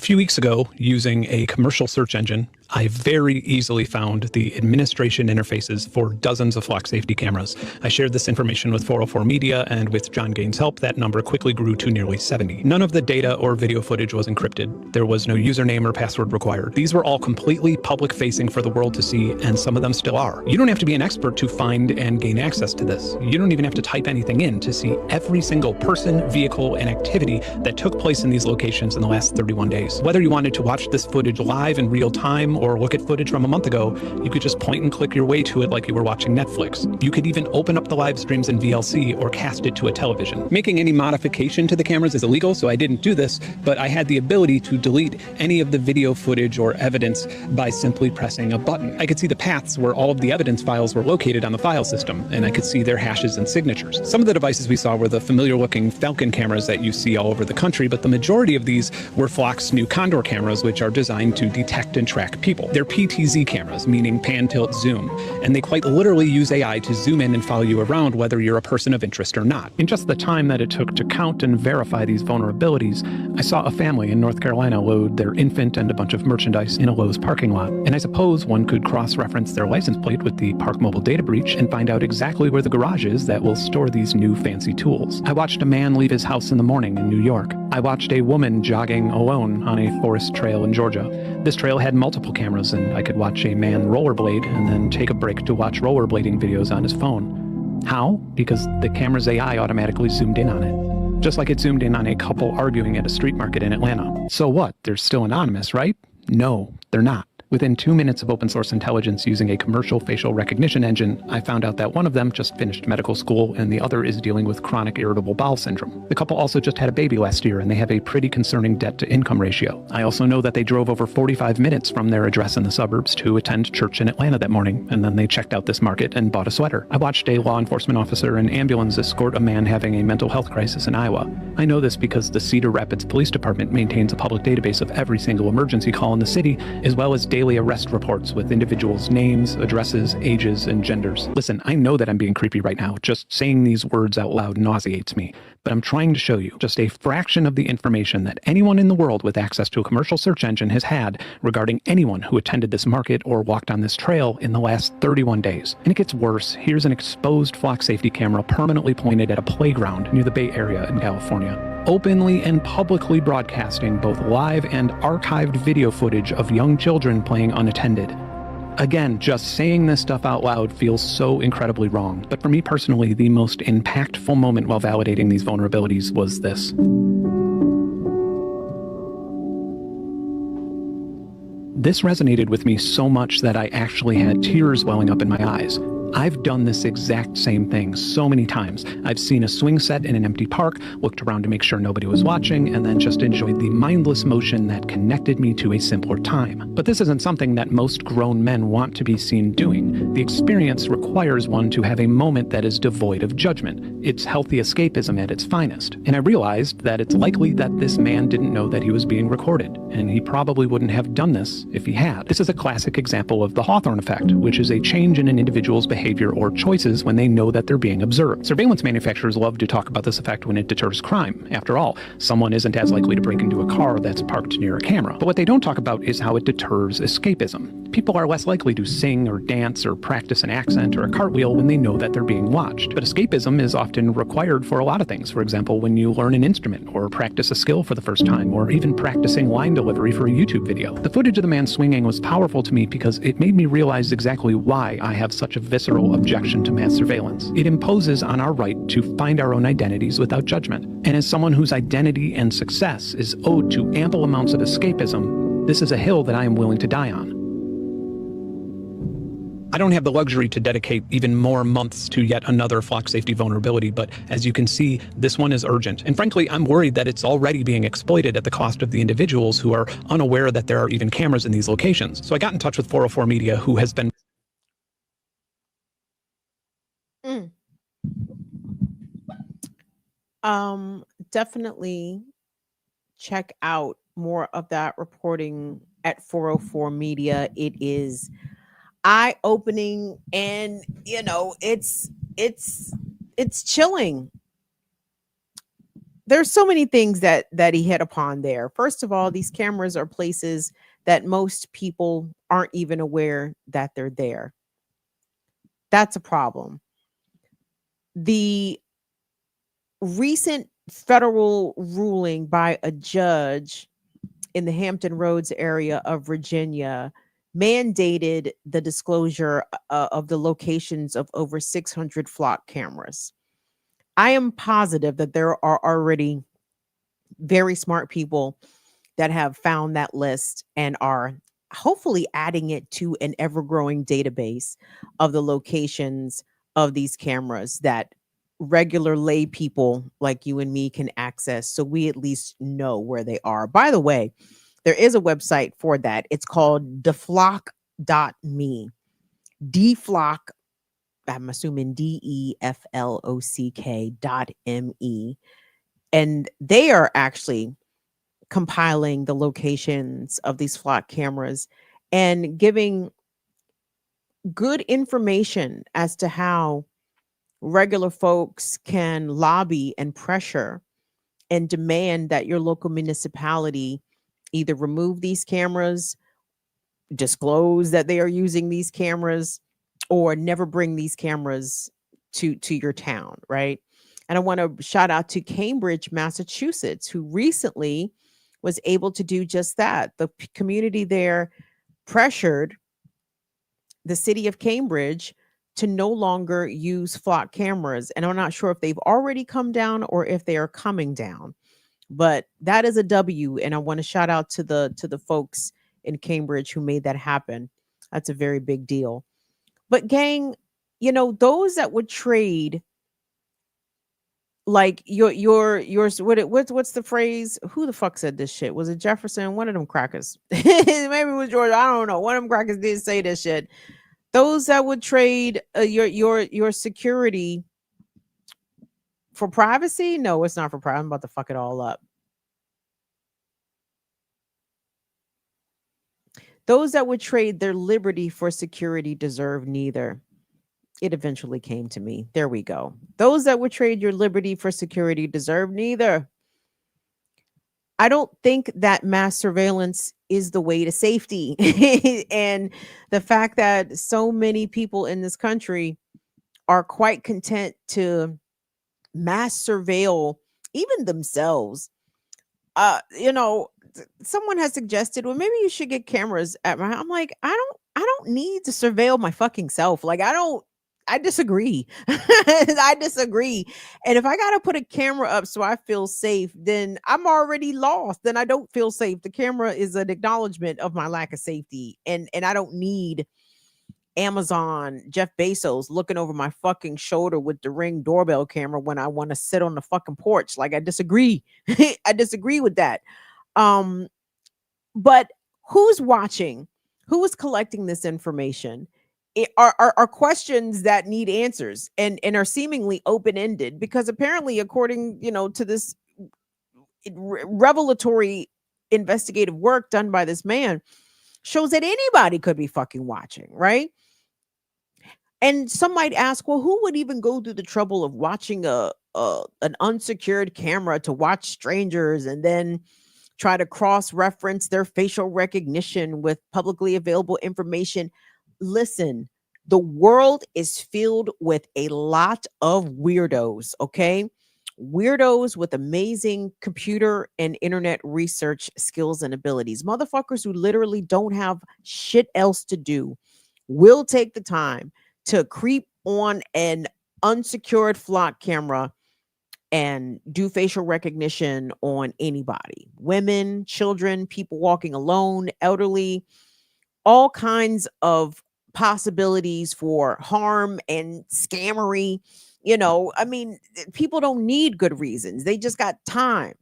few weeks ago, using a commercial search engine, I very easily found the administration interfaces for dozens of flock safety cameras. I shared this information with 404 Media, and with John Gaines' help, that number quickly grew to nearly 70. None of the data or video footage was encrypted. There was no username or password required. These were all completely public-facing for the world to see, and some of them still are. You don't have to be an expert to find and gain access to this. You don't even have to type anything in to see every single person, vehicle, and activity that took place in these locations in the last 31 days. Whether you wanted to watch this footage live in real time or look at footage from a month ago, you could just point and click your way to it like you were watching Netflix. You could even open up the live streams in VLC or cast it to a television. Making any modification to the cameras is illegal, so I didn't do this, but I had the ability to delete any of the video footage or evidence by simply pressing a button. I could see the paths where all of the evidence files were located on the file system, and I could see their hashes and signatures. Some of the devices we saw were the familiar-looking Falcon cameras that you see all over the country, but the majority of these were Flock's new Condor cameras, which are designed to detect and track people. They're PTZ cameras, meaning pan, tilt, zoom, and they quite literally use AI to zoom in and follow you around whether you're a person of interest or not. In just the time that it took to count and verify these vulnerabilities, I saw a family in North Carolina load their infant and a bunch of merchandise in a Lowe's parking lot. And I suppose one could cross-reference their license plate with the Park Mobile data breach and find out exactly where the garage is that will store these new fancy tools. I watched a man leave his house in the morning in New York. I watched a woman jogging alone on a forest trail in Georgia. This trail had multiple cameras, and I could watch a man rollerblade and then take a break to watch rollerblading videos on his phone. How? Because the camera's AI automatically zoomed in on it. Just like it zoomed in on a couple arguing at a street market in Atlanta. So what? They're still anonymous, right? No, they're not. Within 2 minutes of open source intelligence using a commercial facial recognition engine, I found out that one of them just finished medical school and the other is dealing with chronic irritable bowel syndrome. The couple also just had a baby last year and they have a pretty concerning debt-to-income ratio. I also know that they drove over 45 minutes from their address in the suburbs to attend church in Atlanta that morning, and then they checked out this market and bought a sweater. I watched a law enforcement officer and ambulance escort a man having a mental health crisis in Iowa. I know this because the Cedar Rapids Police Department maintains a public database of every single emergency call in the city, as well as daily arrest reports with individuals' names, addresses, ages, and genders. Listen, I know that I'm being creepy right now. Just saying these words out loud nauseates me. But I'm trying to show you just a fraction of the information that anyone in the world with access to a commercial search engine has had regarding anyone who attended this market or walked on this trail in the last 31 days. And it gets worse. Here's an exposed flock safety camera permanently pointed at a playground near the Bay Area in California, openly and publicly broadcasting both live and archived video footage of young children playing unattended. Again, just saying this stuff out loud feels so incredibly wrong, but for me personally, the most impactful moment while validating these vulnerabilities was this. This resonated with me so much that I actually had tears welling up in my eyes. I've done this exact same thing so many times. I've seen a swing set in an empty park, looked around to make sure nobody was watching, and then just enjoyed the mindless motion that connected me to a simpler time. But this isn't something that most grown men want to be seen doing. The experience requires one to have a moment that is devoid of judgment. It's healthy escapism at its finest. And I realized that it's likely that this man didn't know that he was being recorded, and he probably wouldn't have done this if he had. This is a classic example of the Hawthorne effect, which is a change in an individual's behavior or choices when they know that they're being observed. Surveillance manufacturers love to talk about this effect when it deters crime. After all, someone isn't as likely to break into a car that's parked near a camera. But what they don't talk about is how it deters escapism. People are less likely to sing or dance or practice an accent or a cartwheel when they know that they're being watched. But escapism is often required for a lot of things. For example, when you learn an instrument or practice a skill for the first time, or even practicing line delivery for a YouTube video. The footage of the man swinging was powerful to me because it made me realize exactly why I have such a visceral objection to mass surveillance. It imposes on our right to find our own identities without judgment. And as someone whose identity and success is owed to ample amounts of escapism, this is a hill that I am willing to die on. I don't have the luxury to dedicate even more months to yet another flock safety vulnerability, but as you can see, this one is urgent. And frankly, I'm worried that it's already being exploited at the cost of the individuals who are unaware that there are even cameras in these locations. So I got in touch with 404 Media, who has been Definitely check out more of that reporting at 404 Media. It is eye-opening, and it's chilling. there's so many things that he hit upon there. First of all, these cameras are places that most people aren't even aware that they're there. That's a problem. The recent federal ruling by a judge in the Hampton Roads area of Virginia mandated the disclosure of the locations of over 600 flock cameras. I am positive that there are already very smart people that have found that list and are hopefully adding it to an ever growing database of the locations of these cameras that regular lay people like you and me can access, so we at least know where they are. By the way, there is a website for that. It's called deflock.me. Deflock, I'm assuming DEFLOCK.me. And they are actually compiling the locations of these flock cameras and giving good information as to how regular folks can lobby and pressure and demand that your local municipality either remove these cameras, disclose that they are using these cameras, or never bring these cameras to your town, right? And I want to shout out to Cambridge, Massachusetts, who recently was able to do just that. The community there pressured the city of Cambridge to no longer use flock cameras. And I'm not sure if they've already come down or if they are coming down. But that is a W. And I want to shout out to the folks in Cambridge who made that happen. That's a very big deal. But gang, those that would trade like what's the phrase? Who the fuck said this shit? Was it Jefferson? One of them crackers. Maybe it was George. I don't know. One of them crackers did say this shit. Those that would trade your security for privacy? No, it's not for privacy. I'm about to fuck it all up. Those that would trade their liberty for security deserve neither. It eventually came to me. There we go. Those that would trade your liberty for security deserve neither. I don't think that mass surveillance is the way to safety. And the fact that so many people in this country are quite content to mass surveil even themselves. Someone has suggested, well, maybe you should get cameras at my. I'm like, I don't need to surveil my fucking self. Like, I disagree. I disagree. And if I got to put a camera up so I feel safe, then I'm already lost. Then I don't feel safe. The camera is an acknowledgement of my lack of safety. And I don't need Amazon, Jeff Bezos looking over my fucking shoulder with the Ring doorbell camera when I want to sit on the fucking porch. Like, I disagree. I disagree with that. But who's watching? Who is collecting this information? Are questions that need answers and are seemingly open-ended, because apparently, according to this revelatory investigative work done by this man, shows that anybody could be fucking watching, right? And some might ask, well, who would even go through the trouble of watching an unsecured camera to watch strangers and then try to cross-reference their facial recognition with publicly available information? Listen, the world is filled with a lot of weirdos, okay? Weirdos with amazing computer and internet research skills and abilities. Motherfuckers who literally don't have shit else to do will take the time to creep on an unsecured flock camera and do facial recognition on anybody. Women, children, people walking alone, elderly, all kinds of possibilities for harm and scammery. I mean, people don't need good reasons. They just got time.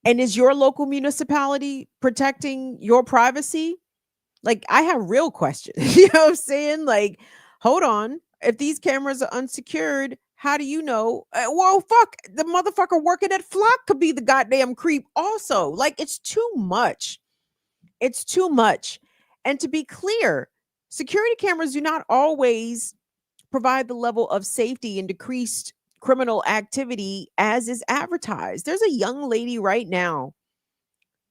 And is your local municipality protecting your privacy? Like, I have real questions. You know what I'm saying? Like, hold on. If these cameras are unsecured, how do you know? Well, fuck, the motherfucker working at Flock could be the goddamn creep also. Like, it's too much. It's too much. And to be clear, security cameras do not always provide the level of safety and decreased criminal activity as is advertised. There's a young lady right now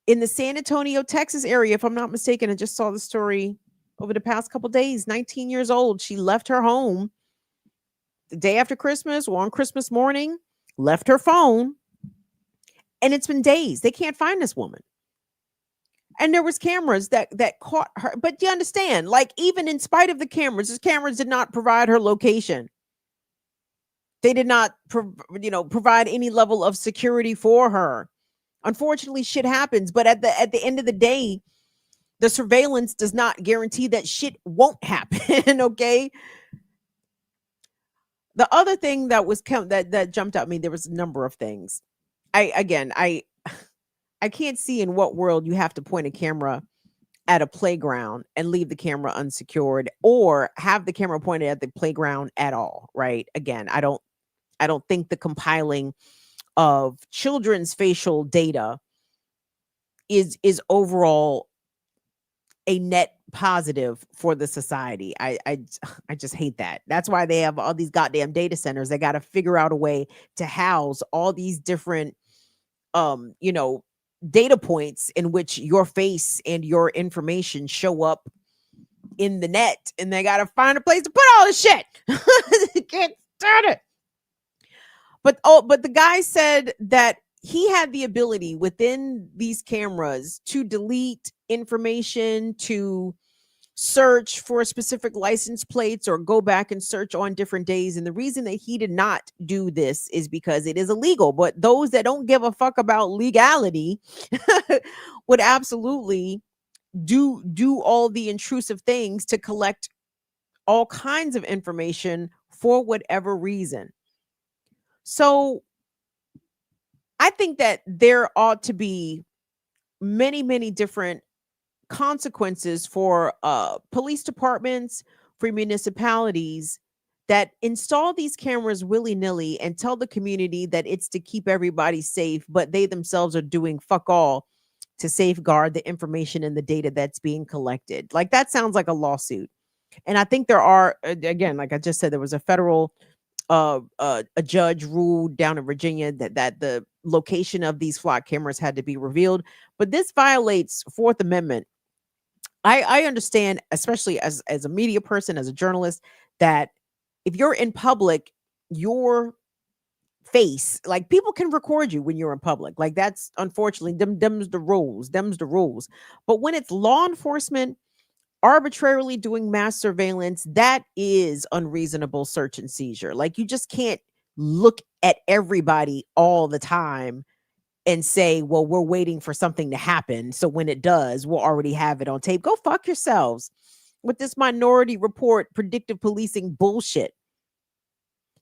in the San Antonio, Texas area, if I'm not mistaken. I just saw the story over the past couple days. 19 years old. She left her home the day after Christmas or on Christmas morning, left her phone, and it's been days. They can't find this woman. And there was cameras that caught her. But you understand, like, even in spite of the cameras did not provide her location. They did not provide any level of security for her. Unfortunately, shit happens, but at the end of the day, the surveillance does not guarantee that shit won't happen. Okay. The other thing that was that jumped at me, there was a number of things. I can't see in what world you have to point a camera at a playground and leave the camera unsecured, or have the camera pointed at the playground at all, right? Again, I don't think the compiling of children's facial data is overall a net positive for the society. I just hate that. That's why they have all these goddamn data centers. They got to figure out a way to house all these different data points in which your face and your information show up in the net, and they got to find a place to put all this shit. Can't start it. But the guy said that he had the ability within these cameras to delete information, to search for specific license plates, or go back and search on different days. And the reason that he did not do this is because it is illegal. But those that don't give a fuck about legality would absolutely do all the intrusive things to collect all kinds of information for whatever reason. So I think that there ought to be many, many different consequences for police departments, for municipalities that install these cameras willy-nilly and tell the community that it's to keep everybody safe, but they themselves are doing fuck all to safeguard the information and the data that's being collected. Like, that sounds like a lawsuit. And I think there are, again, like I just said, there was a federal a judge ruled down in Virginia that the location of these flock cameras had to be revealed. But this violates Fourth Amendment. I understand, especially as a media person, as a journalist, that if you're in public, your face, like, people can record you when you're in public. Like, that's unfortunately them's the rules. But when it's law enforcement arbitrarily doing mass surveillance, that is unreasonable search and seizure. Like, you just can't look at everybody all the time and say, well, we're waiting for something to happen, so when it does, we'll already have it on tape. Go fuck yourselves with this Minority Report predictive policing bullshit.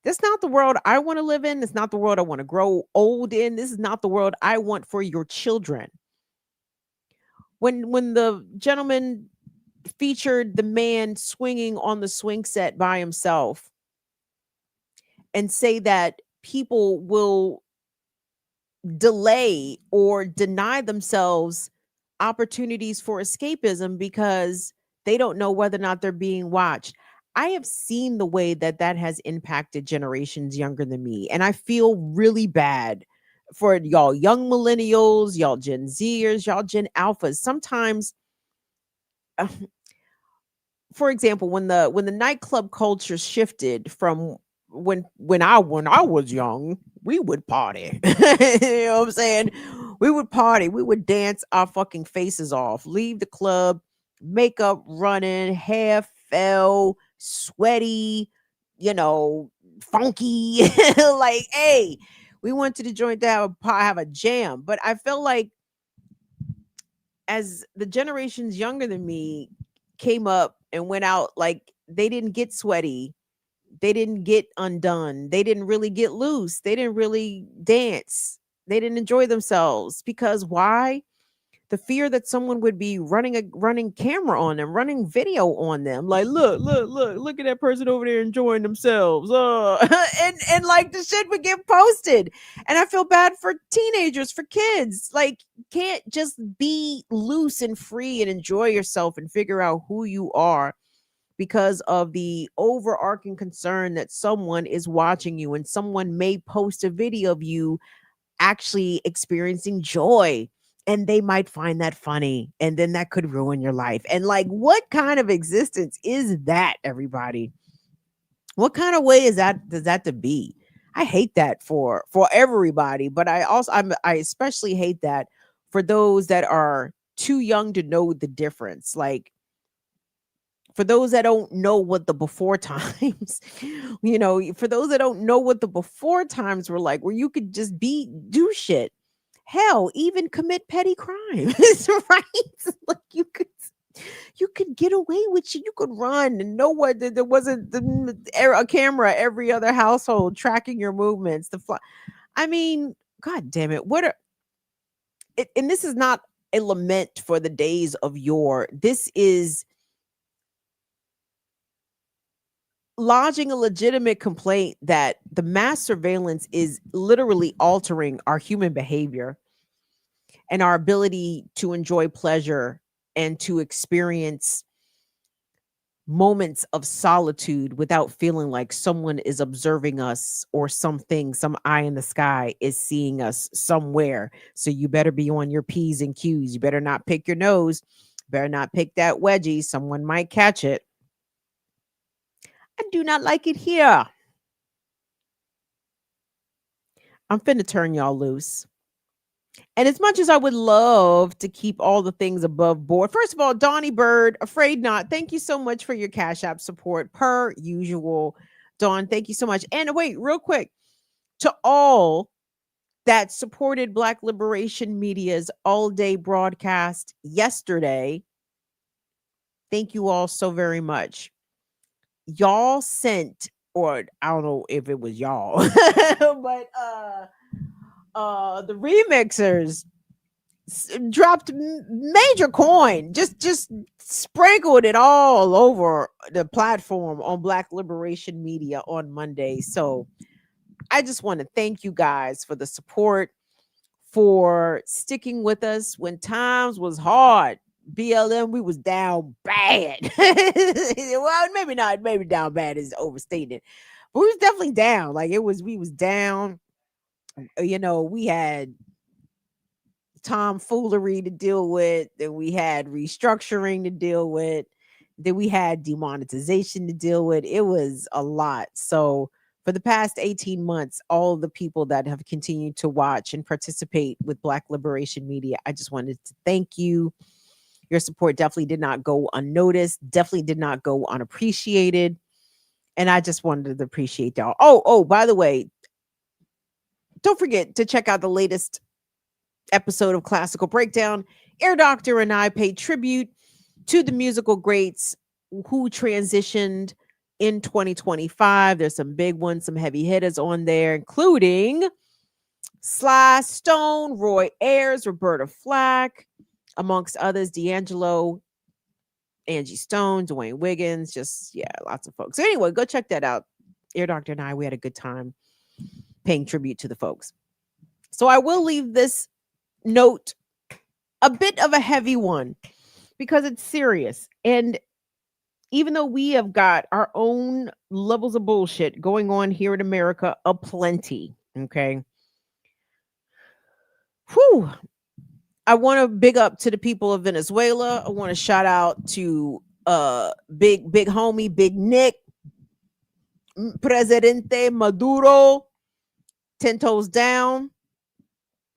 That's not the world I want to live in. It's not the world I want to grow old in. This is not the world I want for your children. When the gentleman featured the man swinging on the swing set by himself and say that people will delay or deny themselves opportunities for escapism because they don't know whether or not they're being watched. I have seen the way that has impacted generations younger than me, and I feel really bad for y'all young millennials, y'all Gen Zers, y'all Gen Alphas. Sometimes for example, when the nightclub culture shifted from when I was young, we would party. You know what I'm saying? We would party, we would dance our fucking faces off, leave the club, makeup running, hair fell, sweaty, funky. Like, hey, we went to the joint to have a jam. But I felt like as the generations younger than me came up and went out, like, they didn't get sweaty, they didn't get undone, they didn't really get loose, they didn't really dance, they didn't enjoy themselves. Because why? The fear that someone would be running camera on them, running video on them, like, look at that person over there enjoying themselves, and like, the shit would get posted. And I feel bad for teenagers, for kids. Like, can't just be loose and free and enjoy yourself and figure out who you are because of the overarching concern that someone is watching you, and someone may post a video of you actually experiencing joy, and they might find that funny, and then that could ruin your life. And like, what kind of existence is that, everybody? What kind of way is that, does that to be? I hate that for everybody, but I especially hate that for those that are too young to know the difference. Like, for those that don't know what the before times, for those that don't know what the before times were like, where you could just do shit, hell, even commit petty crimes, right? Like, you could get away with shit. You could run, and know what, there wasn't a camera every other household tracking your movements. I mean, god damn it, and this is not a lament for the days of yore. This is lodging a legitimate complaint that the mass surveillance is literally altering our human behavior and our ability to enjoy pleasure and to experience moments of solitude without feeling like someone is observing us, or some eye in the sky is seeing us somewhere. So you better be on your P's and Q's. You better not pick your nose. Better not pick that wedgie. Someone might catch it. I do not like it here. I'm finna turn y'all loose. And as much as I would love to keep all the things above board, first of all, Donnie Bird, Afraid Not, thank you so much for your Cash App support, per usual. Dawn, thank you so much. And wait, real quick, to all that supported Black Liberation Media's all-day broadcast yesterday, thank you all so very much. Y'all sent, or I don't know if it was y'all, but the remixers dropped major coin, just sprinkled it all over the platform on Black Liberation Media on Monday. So I just want to thank you guys for the support, for sticking with us when times was hard. BLM, we was down bad. Well, maybe down bad is overstated, but we was definitely down. Like, we was down. We had tomfoolery to deal with, then we had restructuring to deal with, then we had demonetization to deal with. It was a lot. So for the past 18 months, all the people that have continued to watch and participate with Black Liberation Media, I just wanted to thank you. Your support definitely did not go unnoticed, definitely did not go unappreciated. And I just wanted to appreciate y'all. Oh, by the way, don't forget to check out the latest episode of Classical Breakdown. Air Doctor and I paid tribute to the musical greats who transitioned in 2025. There's some big ones, some heavy hitters on there, including Sly Stone, Roy Ayers, Roberta Flack, amongst others, D'Angelo, Angie Stone, Dwayne Wiggins, lots of folks. So anyway, go check that out. Air Doctor and I, we had a good time paying tribute to the folks. So I will leave this note a bit of a heavy one because it's serious. And even though we have got our own levels of bullshit going on here in America aplenty, okay? Whew. I want to big up to the people of Venezuela. I want to shout out to big homie, Big Nick, Presidente Maduro, 10 toes down.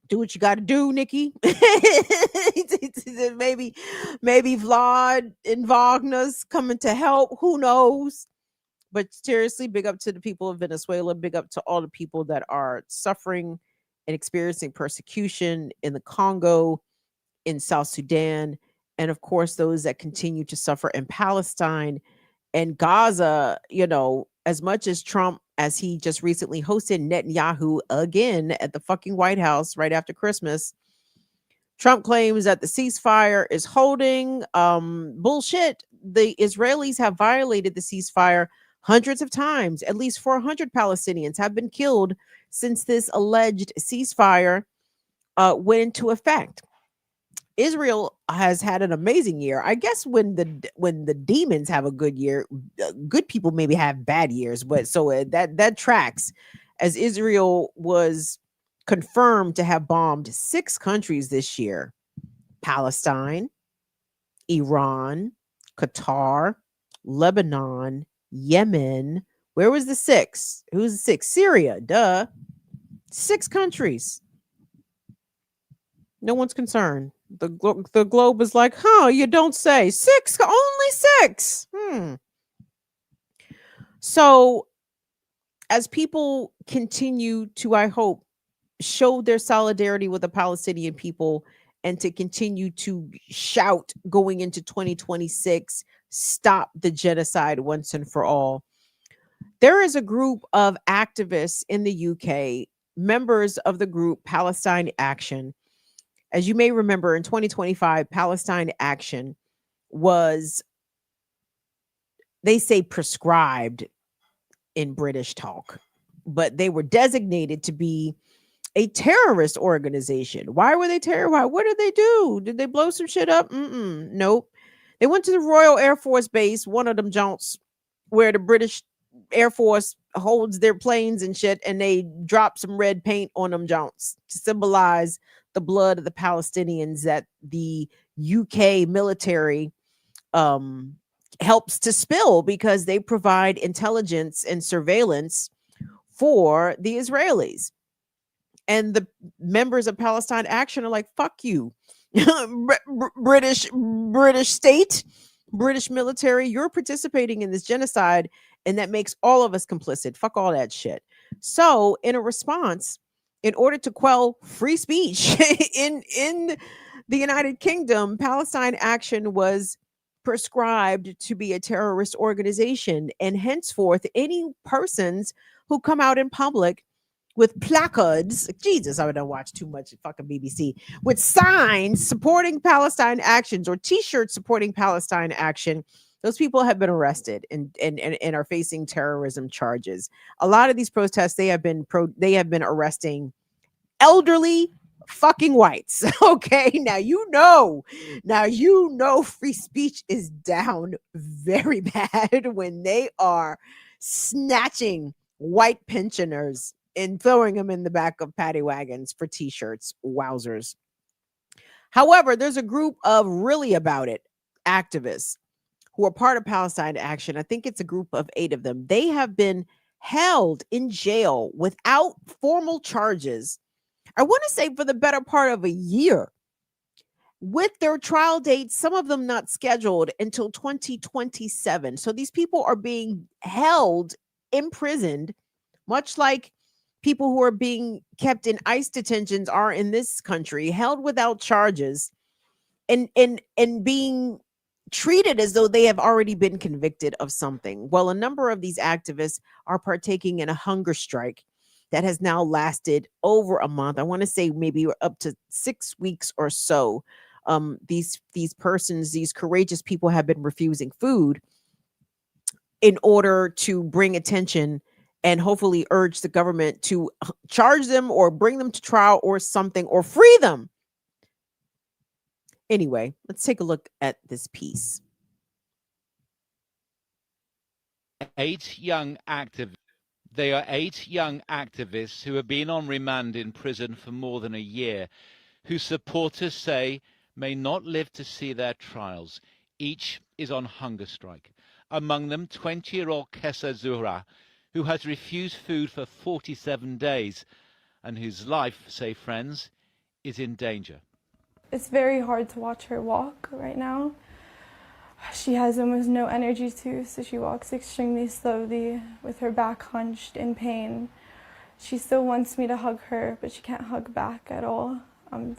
Do what you got to do, Nikki. maybe Vlad and Wagner's coming to help. Who knows? But seriously, big up to the people of Venezuela. Big up to all the people that are suffering and experiencing persecution in the Congo, in South Sudan, and of course, those that continue to suffer in Palestine and Gaza. As much as Trump, as he just recently hosted Netanyahu again at the fucking White House right after Christmas, Trump claims that the ceasefire is holding. Bullshit. The Israelis have violated the ceasefire hundreds of times. At least 400 Palestinians have been killed since this alleged ceasefire went into effect. Israel has had an amazing year. I guess when the demons have a good year, good people maybe have bad years, but so that tracks, as Israel was confirmed to have bombed 6 countries this year: Palestine, Iran, Qatar, Lebanon, Yemen. Where was the 6? Who's the 6? Syria, duh. 6 countries. No one's concerned. The globe is like, huh, you don't say. 6, only 6. So as people continue to, I hope, show their solidarity with the Palestinian people and to continue to shout going into 2026, stop the genocide once and for all. There is a group of activists in the UK, members of the group Palestine Action. As you may remember, in 2025, Palestine Action was, they say, prescribed in British talk, but they were designated to be a terrorist organization. Why were they terrorist? What did they do? Did they blow some shit up? Nope. They went to the Royal Air Force Base, one of them jaunts where the British Air Force holds their planes and shit, and they dropped some red paint on them jaunts to symbolize the blood of the Palestinians that the UK military helps to spill, because they provide intelligence and surveillance for the Israelis. And the members of Palestine Action are like, fuck you. British state, British military, you're participating in this genocide, and that makes all of us complicit. Fuck all that shit. So in a response, in order to quell free speech in the United Kingdom, Palestine Action was prescribed to be a terrorist organization, and henceforth any persons who come out in public with placards, Jesus, I don't watch too much fucking BBC, with signs supporting Palestine actions or t-shirts supporting Palestine action, those people have been arrested and are facing terrorism charges. A lot of these protests, they have been arresting elderly fucking whites. Okay, now you know free speech is down very bad when they are snatching white pensioners and throwing them in the back of paddy wagons for t-shirts. Wowzers. However, there's a group of really about it activists who are part of Palestine Action. I think it's a group of 8 of them. They have been held in jail without formal charges, I want to say, for the better part of a year, with their trial dates, some of them not scheduled until 2027. So these people are being held, imprisoned, much like people who are being kept in ICE detentions are in this country, held without charges and being treated as though they have already been convicted of something. Well, a number of these activists are partaking in a hunger strike that has now lasted over a month. I want to say maybe up to 6 weeks or so. These persons, these courageous people, have been refusing food in order to bring attention and hopefully urge the government to charge them or bring them to trial or something, or free them. Anyway, let's take a look at this piece. 8 young activists. They are 8 young activists who have been on remand in prison for more than a year, whose supporters say may not live to see their trials. Each is on hunger strike. Among them, 20-year-old Kessa Zuhra, who has refused food for 47 days and whose life, say friends, is in danger. It's very hard to watch her walk right now. She has almost no energy too, so she walks extremely slowly with her back hunched in pain. She still wants me to hug her, but she can't hug back at all.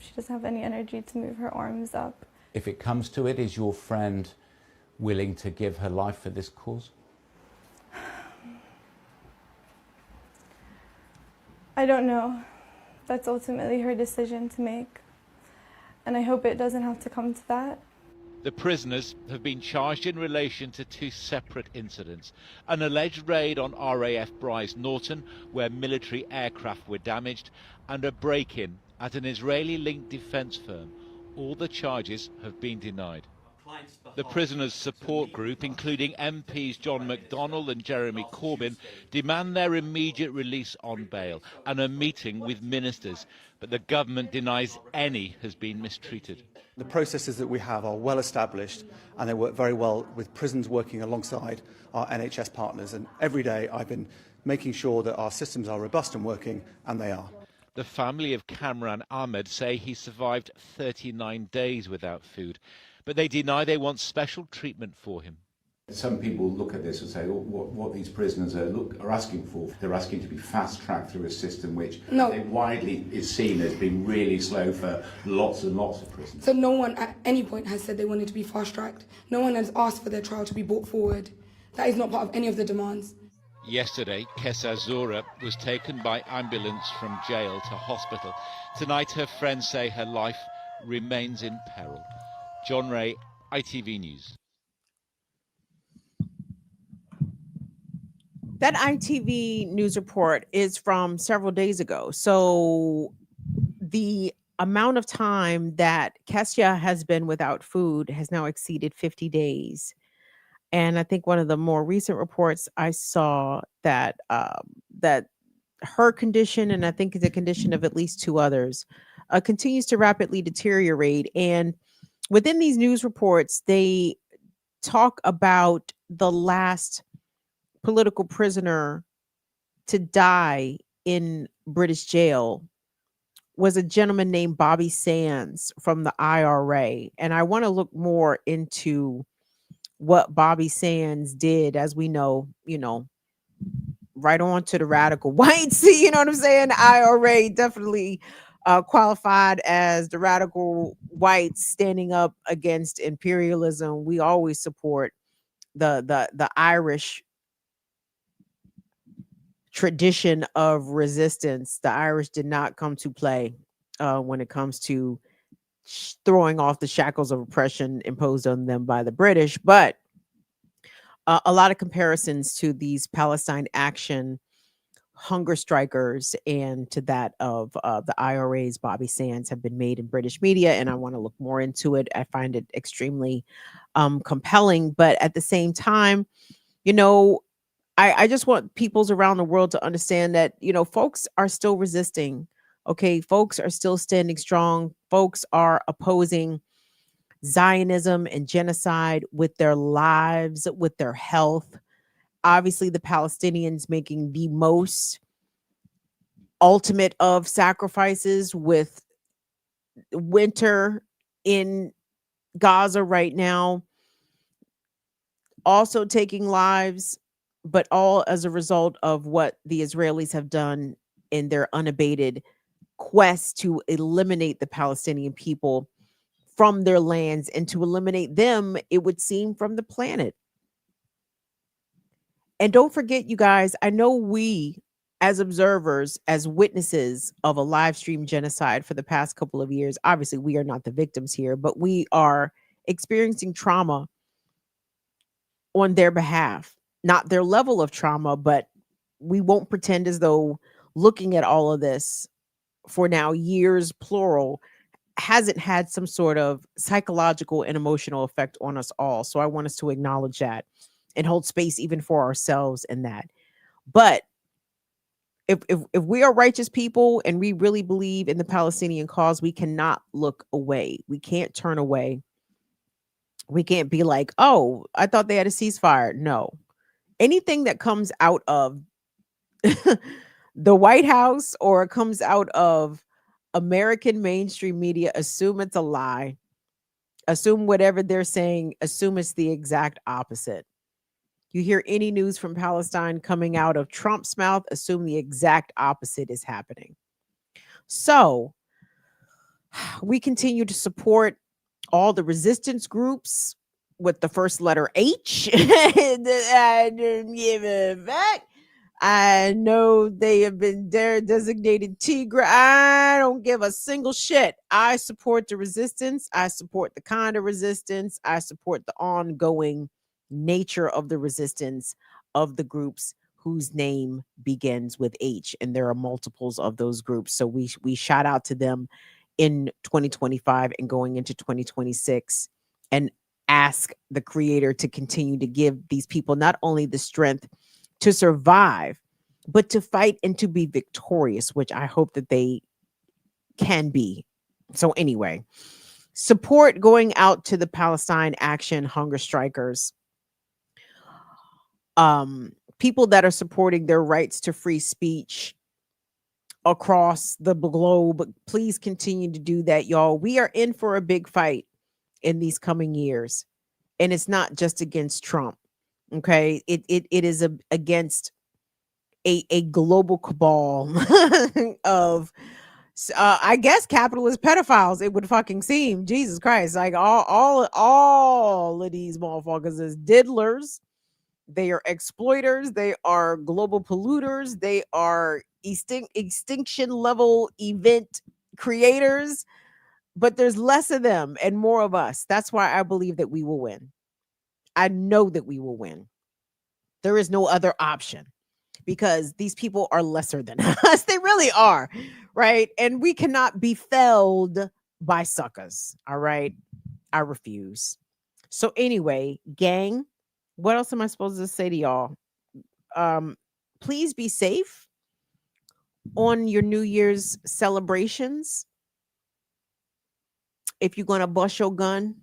She doesn't have any energy to move her arms up. If it comes to it, is your friend willing to give her life for this cause? I don't know. That's ultimately her decision to make. And I hope it doesn't have to come to that. The prisoners have been charged in relation to 2 separate incidents. An alleged raid on RAF Bryce Norton, where military aircraft were damaged, and a break-in at an Israeli-linked defense firm, All the charges have been denied. The prisoners' support group, including MPs John McDonnell and Jeremy Corbyn, demand their immediate release on bail and a meeting with ministers, but the government denies any has been mistreated. The processes that we have are well established and they work very well with prisons working alongside our NHS partners, and every day I've been making sure that our systems are robust and working, and they are. The family of Kamran Ahmed say he survived 39 days without food, but they deny they want special treatment for him. Some people look at this and say, what these prisoners are asking for. They're asking to be fast-tracked through a system which widely is seen as being really slow for lots and lots of prisoners. So no one at any point has said they wanted to be fast-tracked. No one has asked for their trial to be brought forward. That is not part of any of the demands. Yesterday, Kessa Zora was taken by ambulance from jail to hospital. Tonight, her friends say her life remains in peril. John Ray, ITV News. That ITV news report is from several days ago. So the amount of time that Kesha has been without food has now exceeded 50 days. And I think one of the more recent reports I saw that that her condition, and I think the condition of at least two others, continues to rapidly deteriorate. And within these news reports, they talk about the last political prisoner to die in British jail was a gentleman named Bobby Sands from the IRA. And I want to look more into what Bobby Sands did. As we know, right on to the radical whites, you know what I'm saying? The IRA definitely qualified as the radical whites standing up against imperialism. We always support the Irish tradition of resistance. The Irish did not come to play when it comes to throwing off the shackles of oppression imposed on them by the British. But a lot of comparisons to these Palestine Action hunger strikers and to that of the IRA's Bobby Sands have been made in British media, and I want to look more into it. I find it extremely compelling, but at the same time, I just want peoples around the world to understand that, folks are still resisting. Okay. Folks are still standing strong. Folks are opposing Zionism and genocide with their lives, with their health. Obviously, the Palestinians making the most ultimate of sacrifices with winter in Gaza right now, also taking lives, but all as a result of what the Israelis have done in their unabated quest to eliminate the Palestinian people from their lands and to eliminate them, it would seem, from the planet. And don't forget, you guys, I know we as observers, as witnesses of a live stream genocide for the past couple of years, obviously we are not the victims here, but we are experiencing trauma on their behalf. Not their level of trauma, but we won't pretend as though looking at all of this for now years, plural, hasn't had some sort of psychological and emotional effect on us all. So I want us to acknowledge that and hold space even for ourselves in that. But if we are righteous people and we really believe in the Palestinian cause, we cannot look away. We can't turn away. We can't be like, oh, I thought they had a ceasefire. No. Anything that comes out of the White House or comes out of American mainstream media, assume it's a lie. Assume whatever they're saying, assume it's the exact opposite. You hear any news from Palestine coming out of Trump's mouth, assume the exact opposite is happening. So we continue to support all the resistance groups with the first letter H. I don't give a fuck. I know they have been designated Tigray. I don't give a single shit. I support the resistance. I support the kind of resistance. I support the ongoing nature of the resistance of the groups whose name begins with H. And there are multiples of those groups. So we shout out to them in 2025 and going into 2026, and ask the Creator to continue to give these people not only the strength to survive, but to fight and to be victorious, which I hope that they can be. So anyway, support going out to the Palestine Action hunger strikers, people that are supporting their rights to free speech across the globe. Please continue to do that, y'all. We are in for a big fight in these coming years, and it's not just against Trump. Okay, it is against a global cabal of I guess capitalist pedophiles. It would fucking seem, Jesus Christ, like all of these motherfuckers is diddlers. They are exploiters. They are global polluters. They are extinction level event creators. But there's less of them and more of us. That's why I believe that we will win. I know that we will win. There is no other option, because these people are lesser than us. They really are, right? And we cannot be felled by suckers. All right. I refuse. So anyway, gang, what else am I supposed to say to y'all? Please be safe on your New Year's celebrations. If you're gonna bust your gun,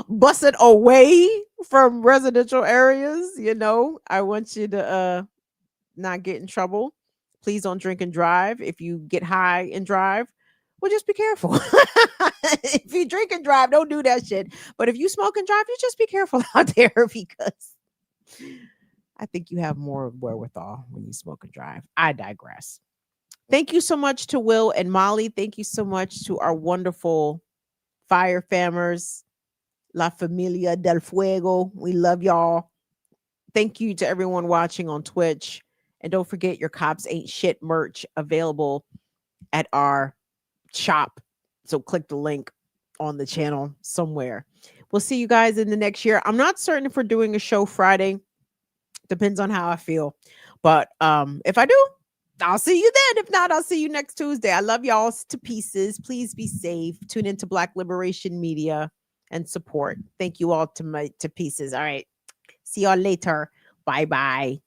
bust it away from residential areas, I want you to not get in trouble. Please don't drink and drive. If you get high and drive, well, just be careful. If you drink and drive, don't do that shit. But if you smoke and drive, you just be careful out there, because I think you have more wherewithal when you smoke and drive. I digress. Thank you so much to Will and Molly. Thank you so much to our wonderful fire famers, La Familia del Fuego. We love y'all. Thank you to everyone watching on Twitch. And don't forget your Cops Ain't Shit merch available at our shop. So click the link on the channel somewhere. We'll see you guys in the next year. I'm not certain if we're doing a show Friday. Depends on how I feel. But if I do, I'll see you then. If not, I'll see you next Tuesday. I love y'all to pieces. Please be safe. Tune into Black Liberation Media and support. Thank you all to pieces. All right. See y'all later. Bye-bye.